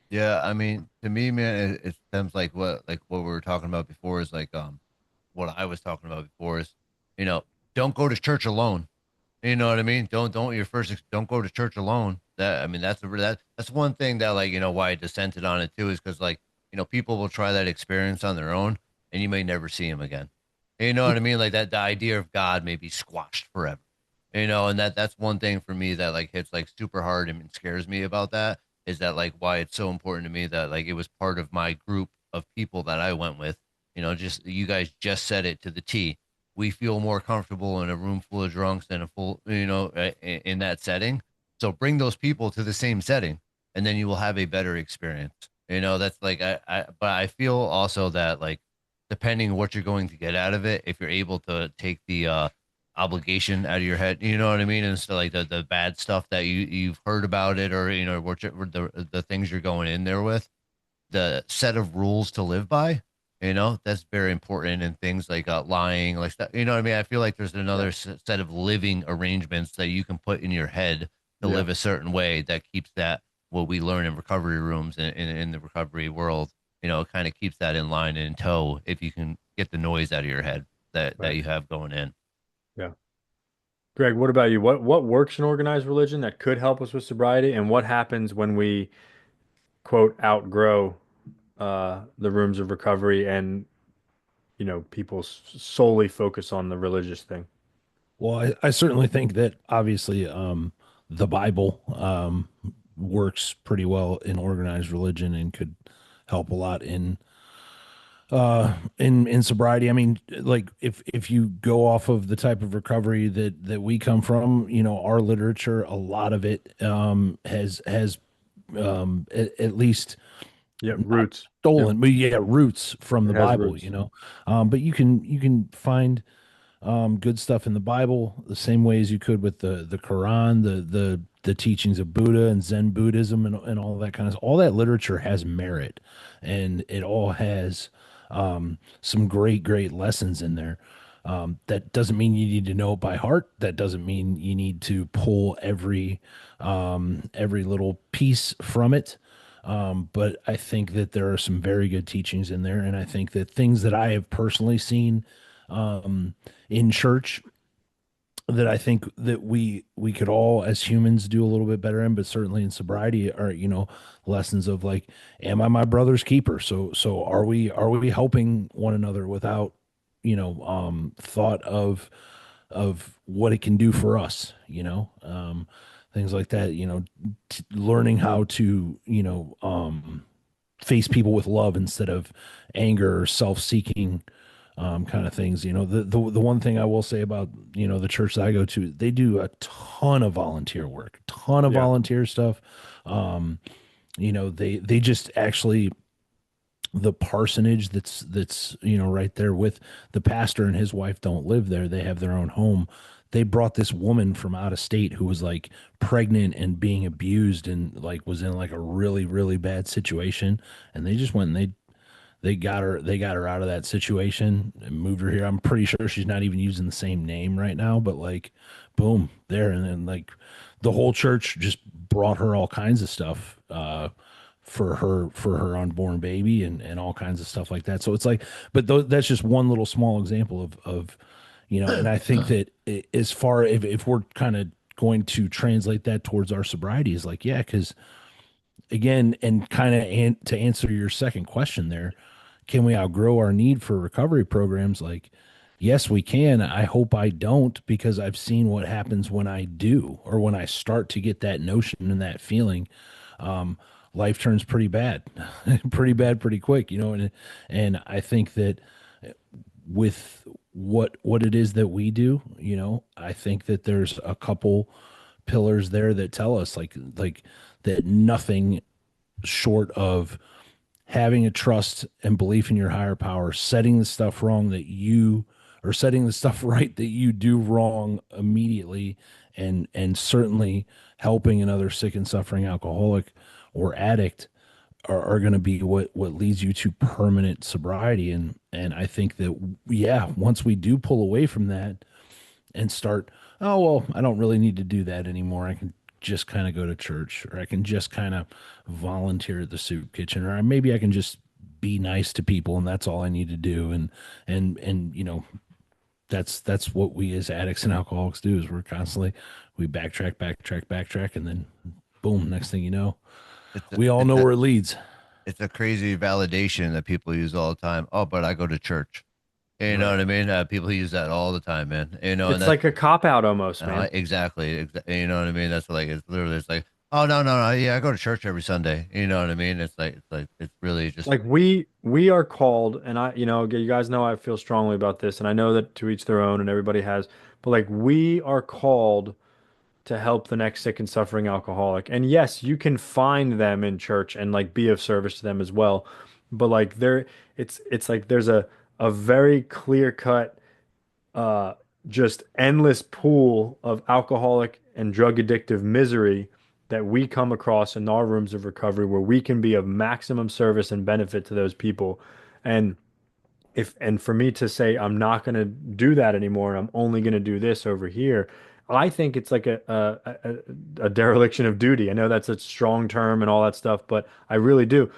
Yeah, I mean, to me, man, it stems like what we were talking about before is like what I was talking about before is, you know, don't go to church alone. You know what I mean? Don't go to church alone. That I mean, that's one thing that like why I dissented on it too is because like people will try that experience on their own and you may never see him again. You know what I mean? Like that the idea of God may be squashed forever. And that's one thing for me that like hits like super hard and scares me about that is that like why it's so important to me that like it was part of my group of people that I went with. Just you guys just said it to the T. We feel more comfortable in a room full of drunks than a full, in that setting. So bring those people to the same setting, and then you will have a better experience. That's like but I feel also that like depending what you're going to get out of it, if you're able to take the obligation out of your head, you know what I mean, and so like the bad stuff that you've heard about it, or what the things you're going in there with, the set of rules to live by, that's very important in things like lying, like stuff, you know what I mean. I feel like there's Yeah. another set of living arrangements that you can put in your head to Yeah. live a certain way that keeps that what we learn in recovery rooms in the recovery world it kind of keeps that in line and in tow if you can get the noise out of your head that Right. you have going in. Yeah. Greg, what about you? What works in organized religion that could help us with sobriety, and what happens when we quote outgrow the rooms of recovery and people solely focus on the religious thing? Well, I certainly think that obviously the Bible works pretty well in organized religion and could help a lot in sobriety. I mean, like if you go off of the type of recovery that we come from, our literature, a lot of it has at least Yeah, not roots. Yep, stolen, but yeah, roots from it the has Bible, roots. but you can find good stuff in the Bible the same way as you could with the Quran, the teachings of Buddha and Zen Buddhism and all that kind of all that literature has merit, and it all has some great lessons in there. That doesn't mean you need to know it by heart. That doesn't mean you need to pull every little piece from it. But I think that there are some very good teachings in there, and I think that things that I have personally seen in church that I think that we could all as humans do a little bit better in, but certainly in sobriety are, lessons of like, am I my brother's keeper? So are we helping one another without, thought of what it can do for us, things like that, learning how to, face people with love instead of anger or self-seeking kind of things. The one thing I will say about, the church that I go to, they do a ton of volunteer work, ton of Yeah. volunteer stuff. Um, they just actually the parsonage that's right there with the pastor and his wife don't live there. They have their own home. They brought this woman from out of state who was like pregnant and being abused and like was in like a really bad situation, and they just went and they got her out of that situation and moved her here. I'm pretty sure she's not even using the same name right now, but like boom, there. And then like the whole church just brought her all kinds of stuff for her unborn baby and all kinds of stuff like that. So it's like, but that's just one little small example of and I think that as far if we're kind of going to translate that towards our sobriety is like, yeah, because again, and kind of to answer your second question there, can we outgrow our need for recovery programs? Like, yes, we can. I hope I don't, because I've seen what happens when I do, or when I start to get that notion and that feeling. Life turns pretty bad, pretty bad, pretty quick, and I think that with what it is that we do, I think that there's a couple pillars there that tell us like that nothing short of having a trust and belief in your higher power, setting the stuff wrong that you or setting the stuff right that you do wrong immediately, and certainly helping another sick and suffering alcoholic or addict are going to be what leads you to permanent sobriety. And I think that, yeah, once we do pull away from that and start, oh well, I don't really need to do that anymore, I can just kind of go to church, or I can just kind of volunteer at the soup kitchen, or maybe I can just be nice to people and that's all I need to do. And that's what we as addicts and alcoholics do, is we're constantly, we backtrack, and then boom, next thing you know, It's a, we all it's know a where it leads. it's a crazy validation that people use all the time. Oh, but I go to church. You know Right. what I mean? People use that all the time, man. And It's that's like a cop out almost, man. exactly. You know what I mean? That's like it's literally it's like, oh no, yeah, I go to church every Sunday. You know what I mean? It's like it's really just Like we are called, and you guys know I feel strongly about this, and I know that to each their own, and everybody has, but like we are called to help the next sick and suffering alcoholic. And yes, you can find them in church and like be of service to them as well. But like it's like there's a very clear cut uh, just endless pool of alcoholic and drug addictive misery that we come across in our rooms of recovery where we can be of maximum service and benefit to those people. And for me to say I'm not going to do that anymore and I'm only going to do this over here, I think it's like a dereliction of duty. I know that's a strong term and all that stuff, but I really do.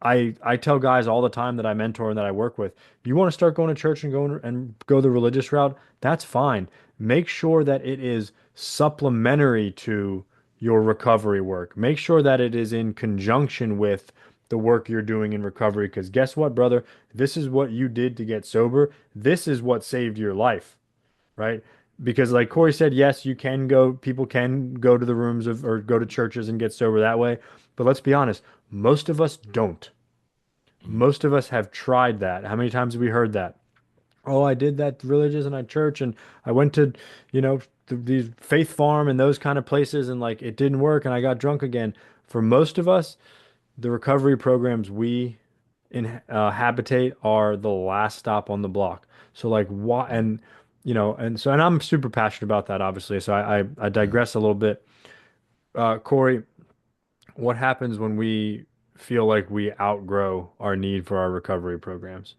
I tell guys all the time that I mentor and that I work with, you want to start going to church and go the religious route, that's fine. Make sure that it is supplementary to your recovery work. Make sure that it is in conjunction with the work you're doing in recovery. Because guess what, brother? This is what you did to get sober. This is what saved your life, right? Because like Corey said, yes, you can go, people can go to the rooms of or go to churches and get sober that way. But let's be honest, most of us don't. Mhm. Most of us have tried that. How many times have we heard that? Oh, I did that religious and I church and I went to, these Faith Farm and those kind of places and like it didn't work and I got drunk again. For most of us, the recovery programs we in habitate are the last stop on the block. So like why and and I'm super passionate about that obviously. So I digress a little bit. Corey, what happens when we feel like we outgrow our need for our recovery programs?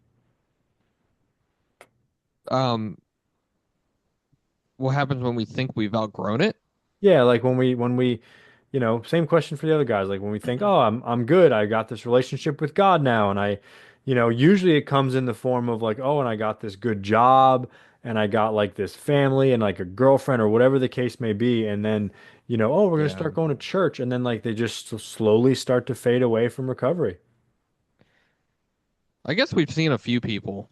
Um, what happens when we think we've outgrown it? Yeah, like when we same question for the other guys. Like when we think, oh, I'm good. I got this relationship with God now, and usually it comes in the form of like, oh, and I got this good job, and I got like this family and like a girlfriend or whatever the case may be, and then oh, we're gonna Yeah. start going to church, and then like they just slowly start to fade away from recovery. I guess we've seen a few people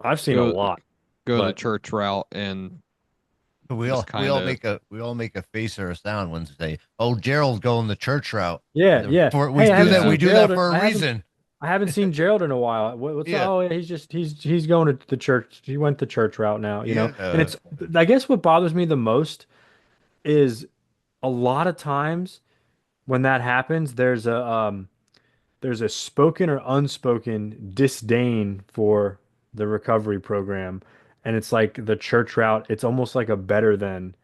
I've seen a go lot, go the but church route and We just all we kind all of make a face or a sound when say, "Oh, Gerald's going the church route." yeah, yeah. We Hey, I do haven't that. yeah. We seen do that Gerald. for a reason. I haven't seen Gerald in a while. What's Yeah, oh yeah, he's going to the church. He went the church route now. And yeah. it's I guess what bothers me the most is a lot of times when that happens, there's a spoken or unspoken disdain for the recovery program, and it's like the church route. It's almost like a better than,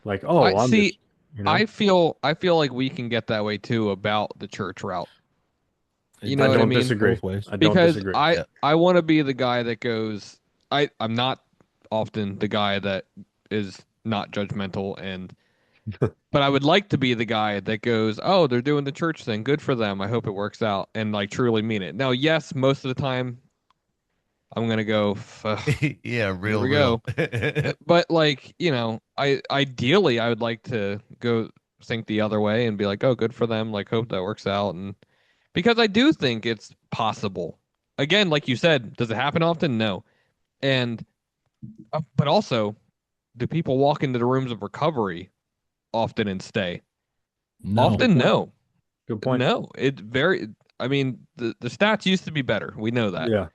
like I oh I'm see. just you know I feel like we can get that way too about the church route. You It know I what I don't goes mean? disagree. both ways. I don't Because disagree. Yeah. I want to be the guy that goes. I'm not often the guy that is not judgmental but I would like to be the guy that goes, "Oh, they're doing the church thing. Good for them. I hope it works out." And like truly mean it. Now, yes, most of the time I'm gonna go, Yeah, here we real. go. But like, I ideally I would like to go think the other way and be like, "Oh, good for them. Like hope that works out." And because I do think it's possible. Again, like you said, does it happen often? No. And but also, do people walk into the rooms of recovery often and stay? No. Good Often, point. no. Good point. No, it very. I mean, the stats used to be better. We know that. Yeah.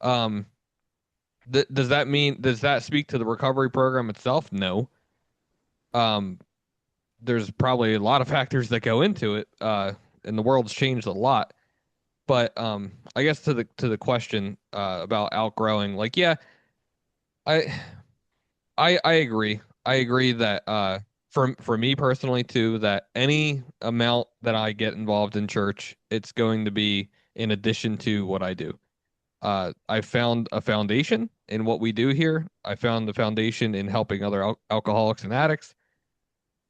Um, does that mean does that speak to the recovery program itself? No. Um, there's probably a lot of factors that go into it. And the world's changed a lot. But I guess to the question about outgrowing, like, yeah, I I agree. I agree that for me personally too, that any amount that I get involved in church, it's going to be in addition to what I do. I found a foundation in what we do here. I found the foundation in helping other alcoholics and addicts.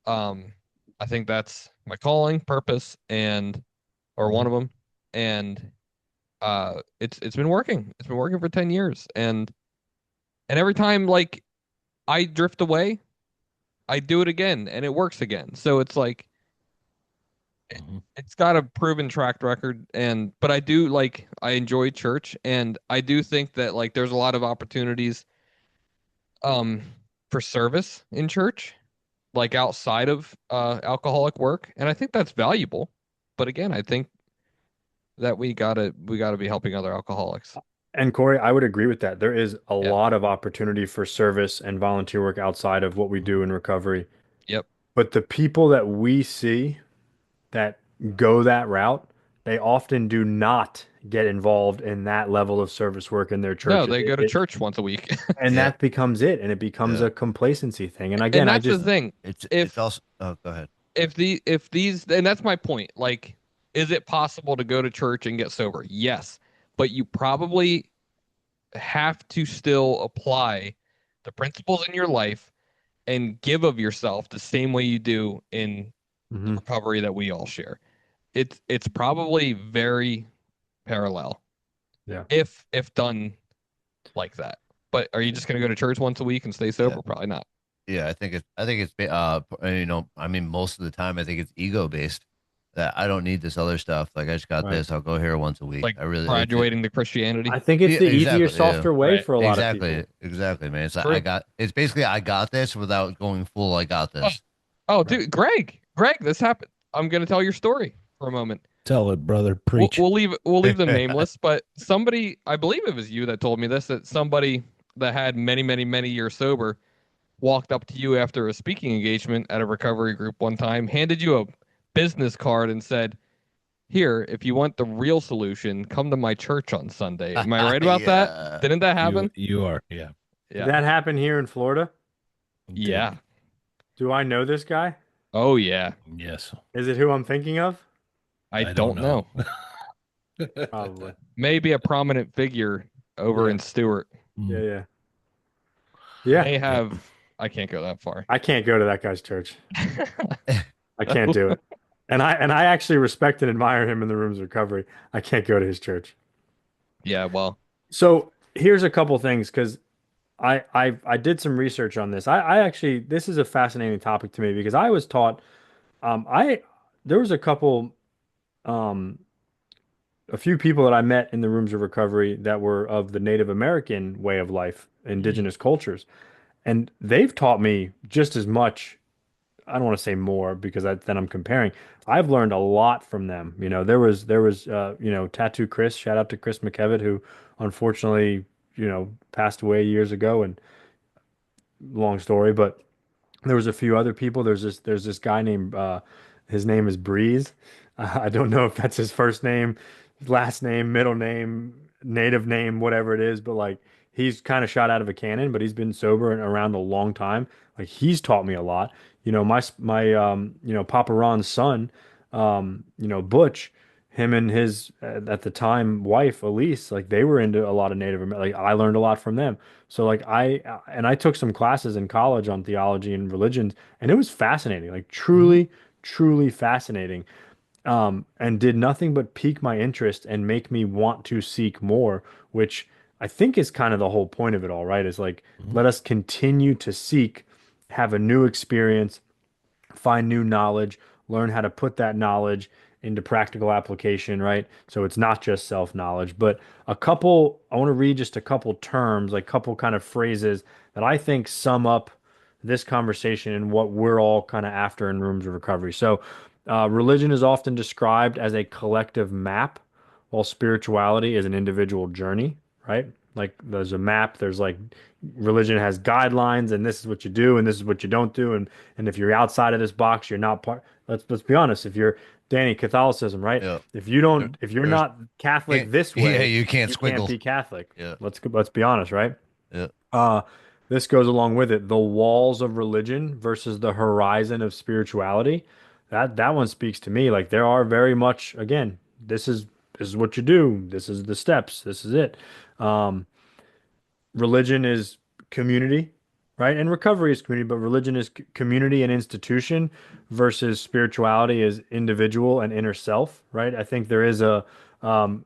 Um, I think that's my calling, purpose, and or one Mhm. of them. And it's been working. It's been working for 10 years. And every time like I drift away, I do it again and it works again. So it's like Mhm. it's got a proven track record but I do like I enjoy church and I do think that like there's a lot of opportunities um for service in church like outside of alcoholic work and I think that's valuable. But again, I think that we got to be helping other alcoholics. And Corey, I would agree with that. There is a Yep. lot of opportunity for service and volunteer work outside of what we do in recovery. Yep. But the people that we see that go that route, they often do not get involved in that level of service work in their No, church. they go to church once a week. And Yeah, that becomes it, and it becomes yeah. a complacency thing. And again, And I that's the just, thing. It's If also. Oh, go ahead. if these and that's my point, like is it possible to go to church and get sober? Yes, but you probably have to still apply the principles in your life and give of yourself the same way you do in the Mhm. recovery that we all share. it's probably very parallel Yeah. if done like that. But are you just gonna go to church once a week and stay Yeah. sober? Probably not. Yeah, I mean, most of the time I think it's ego based. That I don't need this other stuff. Like I just got Right. this. I'll go here once a week. Like I really graduating to Christianity. I think it's yeah, the easier, exactly. Yeah. softer way Right. for a lot of Exactly. people. Exactly, man. It's like True. it's basically I got this without going full I got Oh, this. oh, Right. dude, Greg, this happened. I'm gonna tell your story for a moment. Tell it, brother. We'll, Preach. we'll leave we'll leave them nameless, but somebody, I believe it was you that told me this, that somebody that had many years sober walked up to you after a speaking engagement at a recovery group one time, handed you a business card and said, "Here, if you want the real solution, come to my church on Sunday." Am I right about that? Yeah. Didn't that You happen? you are. Yeah. Did Yeah. that happen here in Florida? It did. Yeah. Do I know this guy? Oh yeah. Yes. Is it who I'm thinking of? I I don't don't know. Probably. Maybe a prominent figure over Yeah. in Stewart. Yeah, Mm. yeah. Yeah. May have. I can't go that far. I can't go to that guy's church. I can't do it. And I actually respect and admire him in the rooms of recovery. I can't go to his church. Yeah, well, So here's a couple things because I did some research on this. I actually this is a fascinating topic to me because I was taught I there was um a few people that I met in the rooms of recovery that were of the Native American way of life, indigenous cultures, and they've taught me just as much. I don't want to say more because then I'm comparing. I've learned a lot from them. There was Tattoo Chris, shout out to Chris McKevitt, who unfortunately, passed away years ago, and long story, but there was a few other people. There's this guy named his name is Breeze. I don't know if that's his first name, last name, middle name, native name, whatever it is, but like he's kind of shot out of a cannon, but he's been sober and around a long time. Like he's taught me a lot. My Papa Ron's son, Butch, him and his at the time wife Elise, like they were into a lot of Native American. Like I learned a lot from them. So like I took some classes in college on theology and religions, and it was fascinating, like truly fascinating. And did nothing but pique my interest and make me want to seek more, which I think is kind of the whole point of it all, right? Is like Mhm. let us continue to seek, have a new experience, find new knowledge, learn how to put that knowledge into practical application, right? So it's not just self-knowledge, but I want to read just a couple terms, like couple kind of phrases that I think sum up this conversation and what we're all kind of after in rooms of recovery. So, religion is often described as a collective map, while spirituality is an individual journey, right? Like there's a map, there's like religion has guidelines, and this is what you do, and this is what you don't do, and if you're outside of this box, you're not part. Let's be honest. If you're Danny, Catholicism, right? Yeah. If you're There's not Catholic this yeah, way, you can't you can't squiggle. be Catholic. Yeah. Let's be honest, right? Yeah. Uh, this goes along with it. The walls of religion versus the horizon of spirituality. That one speaks to me. Like there are very much, again, this is what you do. This is the steps. This is it. Um, Religion is community, right? And recovery is community, but religion is community and institution versus spirituality is individual and inner self, right? I think there is um,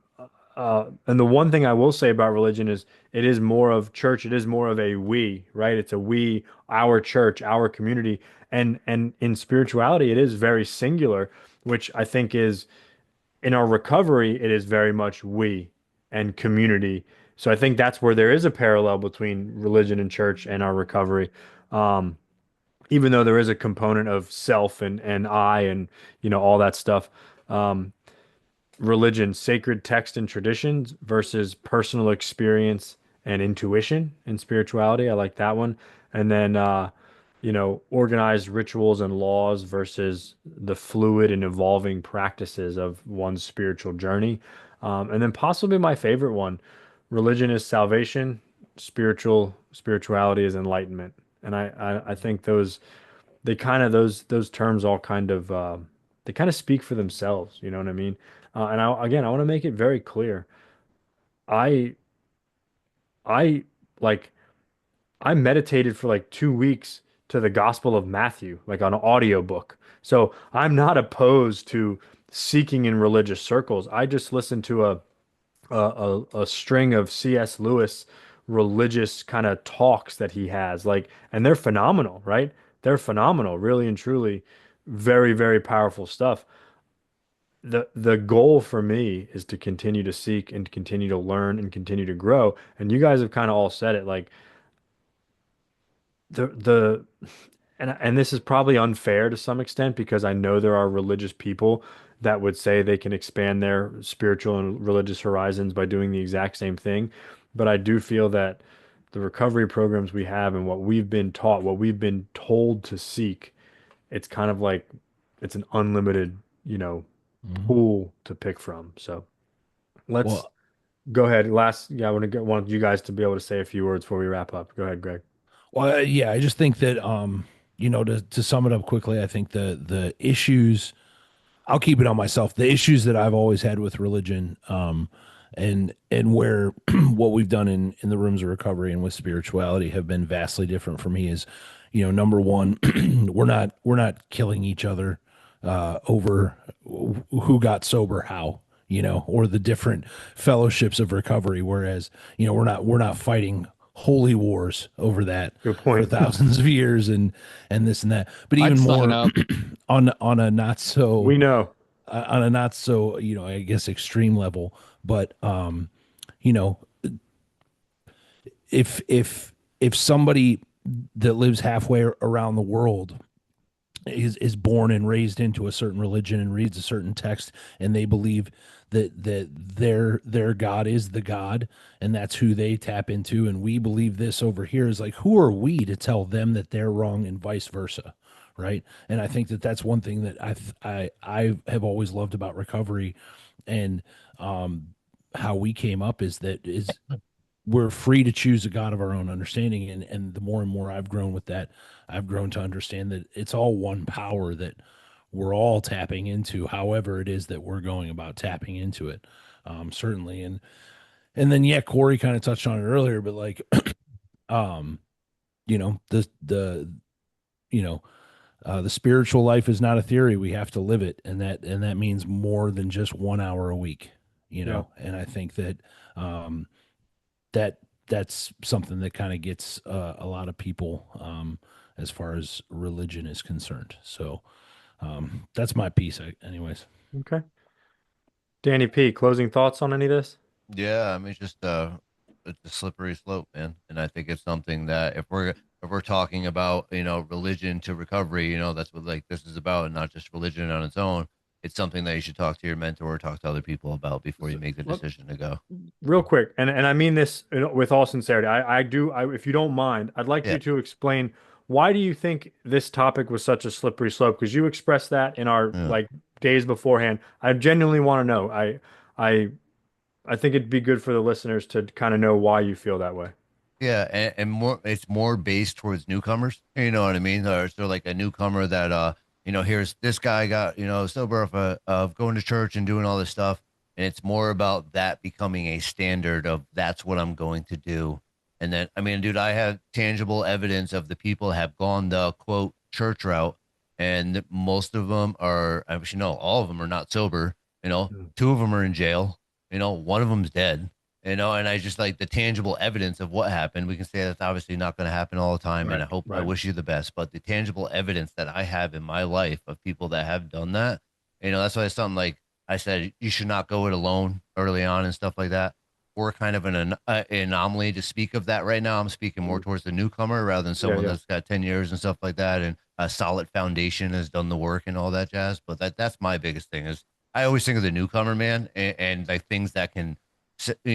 and the one thing I will say about religion is it is more of church. It is more of a we, right? It's a we, our church, our community, and in spirituality, it is very singular, which I think is in our recovery, it is very much we and community. So I think that's where there is a parallel between religion and church and our recovery. Um, Even though there is a component of self and I and all that stuff. Um, Religion, sacred text and traditions versus personal experience and intuition in spirituality. I like that one. And then organized rituals and laws versus the fluid and evolving practices of one's spiritual journey. And then possibly my favorite one, religion is salvation, spirituality is enlightenment. And I think those terms all kind of they kind of speak for themselves, you know what I mean? And I want to make it very clear. I I like I meditated for like 2 weeks to the Gospel of Matthew, like on an audio book. So I'm not opposed to seeking in religious circles. I just listened to a string of C.S. Lewis religious kind of talks that he has, like, and they're phenomenal, right? They're phenomenal, really and truly, very, very powerful stuff. The goal for me is to continue to seek and continue to learn and continue to grow. And you guys have kind of all said it, like the and this is probably unfair to some extent because I know there are religious people that would say they can expand their spiritual and religious horizons by doing the exact same thing. But I do feel that the recovery programs we have and what we've been taught, what we've been told to seek, it's kind of like it's an unlimited, Mhm. pool to pick from. So let's Well, go ahead. Yeah, want you guys to be able to say a few words before we wrap up. Go ahead, Greg. yeah, I just think that to sum it up quickly, I think the issues, I'll keep it on myself. The issues that I've always had with religion, and where what we've done in the rooms of recovery and with spirituality have been vastly different for me is, number one, we're not killing each other over who got sober how, or the different fellowships of recovery. Whereas, we're not fighting holy wars over that Good for point. thousands of years and this and that. But I'd even sign more up. on a not so We know. I guess extreme level, but you know if somebody that lives halfway around the world is born and raised into a certain religion and reads a certain text, and they believe that their God is the God, and that's who they tap into, and we believe this over here, is like, who are we to tell them that they're wrong and vice versa, right? And I think that that's one thing that I have always loved about recovery, and how we came up is we're free to choose a God of our own understanding. And the more and more I've grown with that, I've grown to understand that it's all one power that we're all tapping into, however it is that we're going about tapping into it. Certainly. And then, yeah, Corey kind of touched on it earlier, but like, um, you know, the spiritual life is not a theory. We have to live it. And that means more than just 1 hour a week, Yeah. and I think that, um, that that's something that kind of gets a lot of people, as far as religion is concerned. So that's my piece, anyways. Okay. Danny P, closing thoughts on any of this? Yeah, I mean, it's a slippery slope, man. And I think it's something that if we're talking about, religion to recovery, that's what like this is about, and not just religion on its own. It's something that you should talk to your mentor, talk to other people about before you So, make the look, decision to go. real quick, and I mean this with all sincerity. If you don't mind, I'd like Yeah. you to explain why do you think this topic was such a slippery slope? Because you expressed that in our Yeah. like days beforehand. I genuinely want to know. I I think it'd be good for the listeners to kind of know why you feel that way. Yeah, and more it's more based towards newcomers. You know what I mean? Or so like a newcomer that here's this guy got, sober of going to church and doing all this stuff. And it's more about that becoming a standard of that's what I'm going to do. And then I mean, dude, I have tangible evidence of the people have gone the quote church route, and most of them are actually no, all of them are not sober. Mm. Two of them are in jail. One of them's dead. And I just like the tangible evidence of what happened. We can say that's obviously not going to happen all the time, and Right, I right. wish you the best. But the tangible evidence that I have in my life of people that have done that, that's why it's something like I said, you should not go it alone early on and stuff like that. We're kind of an anomaly to speak of that right now. I'm speaking more Mm. towards the newcomer rather than Yeah, someone yeah. that's got 10 years and stuff like that, and a solid foundation has done the work and all that jazz. But that's my biggest thing is I always think of the newcomer, man, and like things that can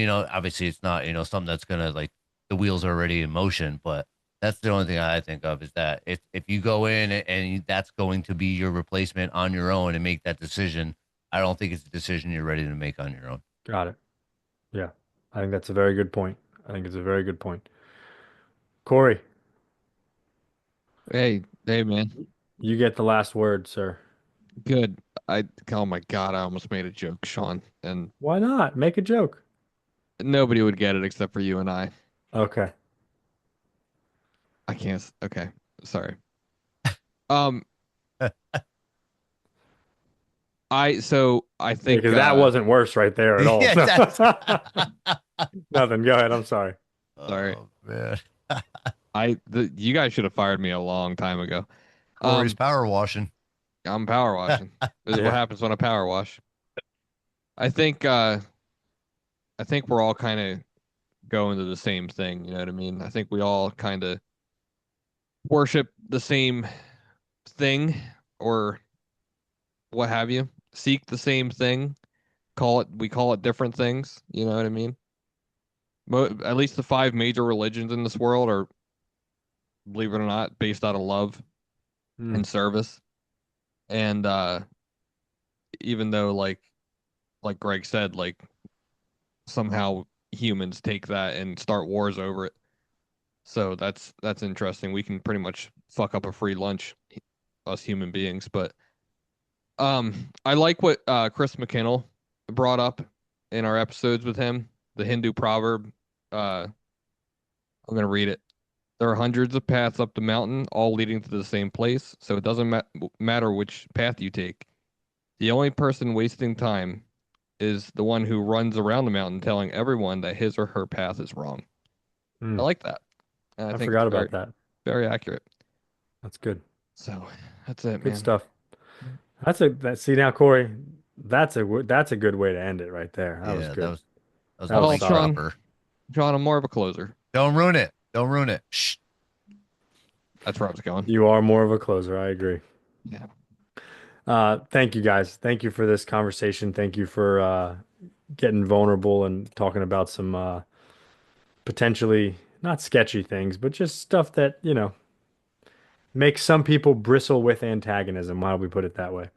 obviously it's not, something that's gonna like the wheels are already in motion, but that's the only thing I think of is that if you go in and that's going to be your replacement on your own and make that decision, I don't think it's a decision you're ready to make on your own. Got it. Yeah. I think that's a very good point. I think it's a very good point. Corey, Hey, man. you get the last word, sir. Good. Oh my God, I almost made a joke, Sean, and Why not? Make a joke. nobody would get it except for you and I. Okay. I can't. Okay, sorry. Um, I think Because that wasn't worse right there at all. Yeah, that's- Nothing. Go ahead. I'm sorry. Sorry. Oh, man. you guys should have fired me a long time ago. Corey's power washing. I'm power washing. This is what Yeah. happens when I power wash. I think we're all kind of going to the same thing, you know what I mean? I think we all kind of worship the same thing or what have you. Seek the same thing. We call it different things, you know what I mean? At least the 5 major religions in this world are, believe it or not, based out of love and service. And even though like Greg said, like somehow humans take that and start wars over it. So that's interesting. We can pretty much fuck up a free lunch, us human beings. But I like what Chris McKinnell brought up in our episodes with him. The Hindu proverb. I'm gonna read it. There are hundreds of paths up the mountain, all leading to the same place. So it doesn't matter which path you take. The only person wasting time is the one who runs around the mountain telling everyone that his or her path is wrong. I like that. And I think forgot it's about that. very accurate. That's good. So that's it, Good man. stuff. See now, Corey, that's a good way to end it right there. That was good. That was That was like solid. proper. John, I'm more of a closer. Don't ruin it. Don't ruin it. Shh. That's where I was going. You are more of a closer. I agree. Yeah. Thank you guys. Thank you for this conversation. Thank you for getting vulnerable and talking about some potentially not sketchy things, but just stuff that, makes some people bristle with antagonism. Why don't we put it that way?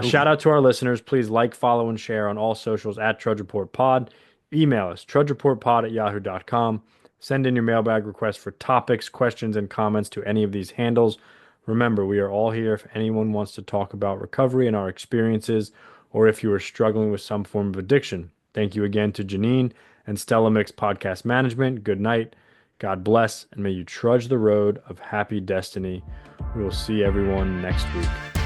Shout out to our listeners. Please like, follow, and share on all socials at Trudge Report Pod. Email us, trudgereportpod@yahoo.com. Send in your mailbag requests for topics, questions, and comments to any of these handles. Remember, we are all here if anyone wants to talk about recovery and our experiences, or if you are struggling with some form of addiction. Thank you again to Janine and Stella Mix Podcast Management. Good night. God bless, and may you trudge the road of happy destiny. We will see everyone next week.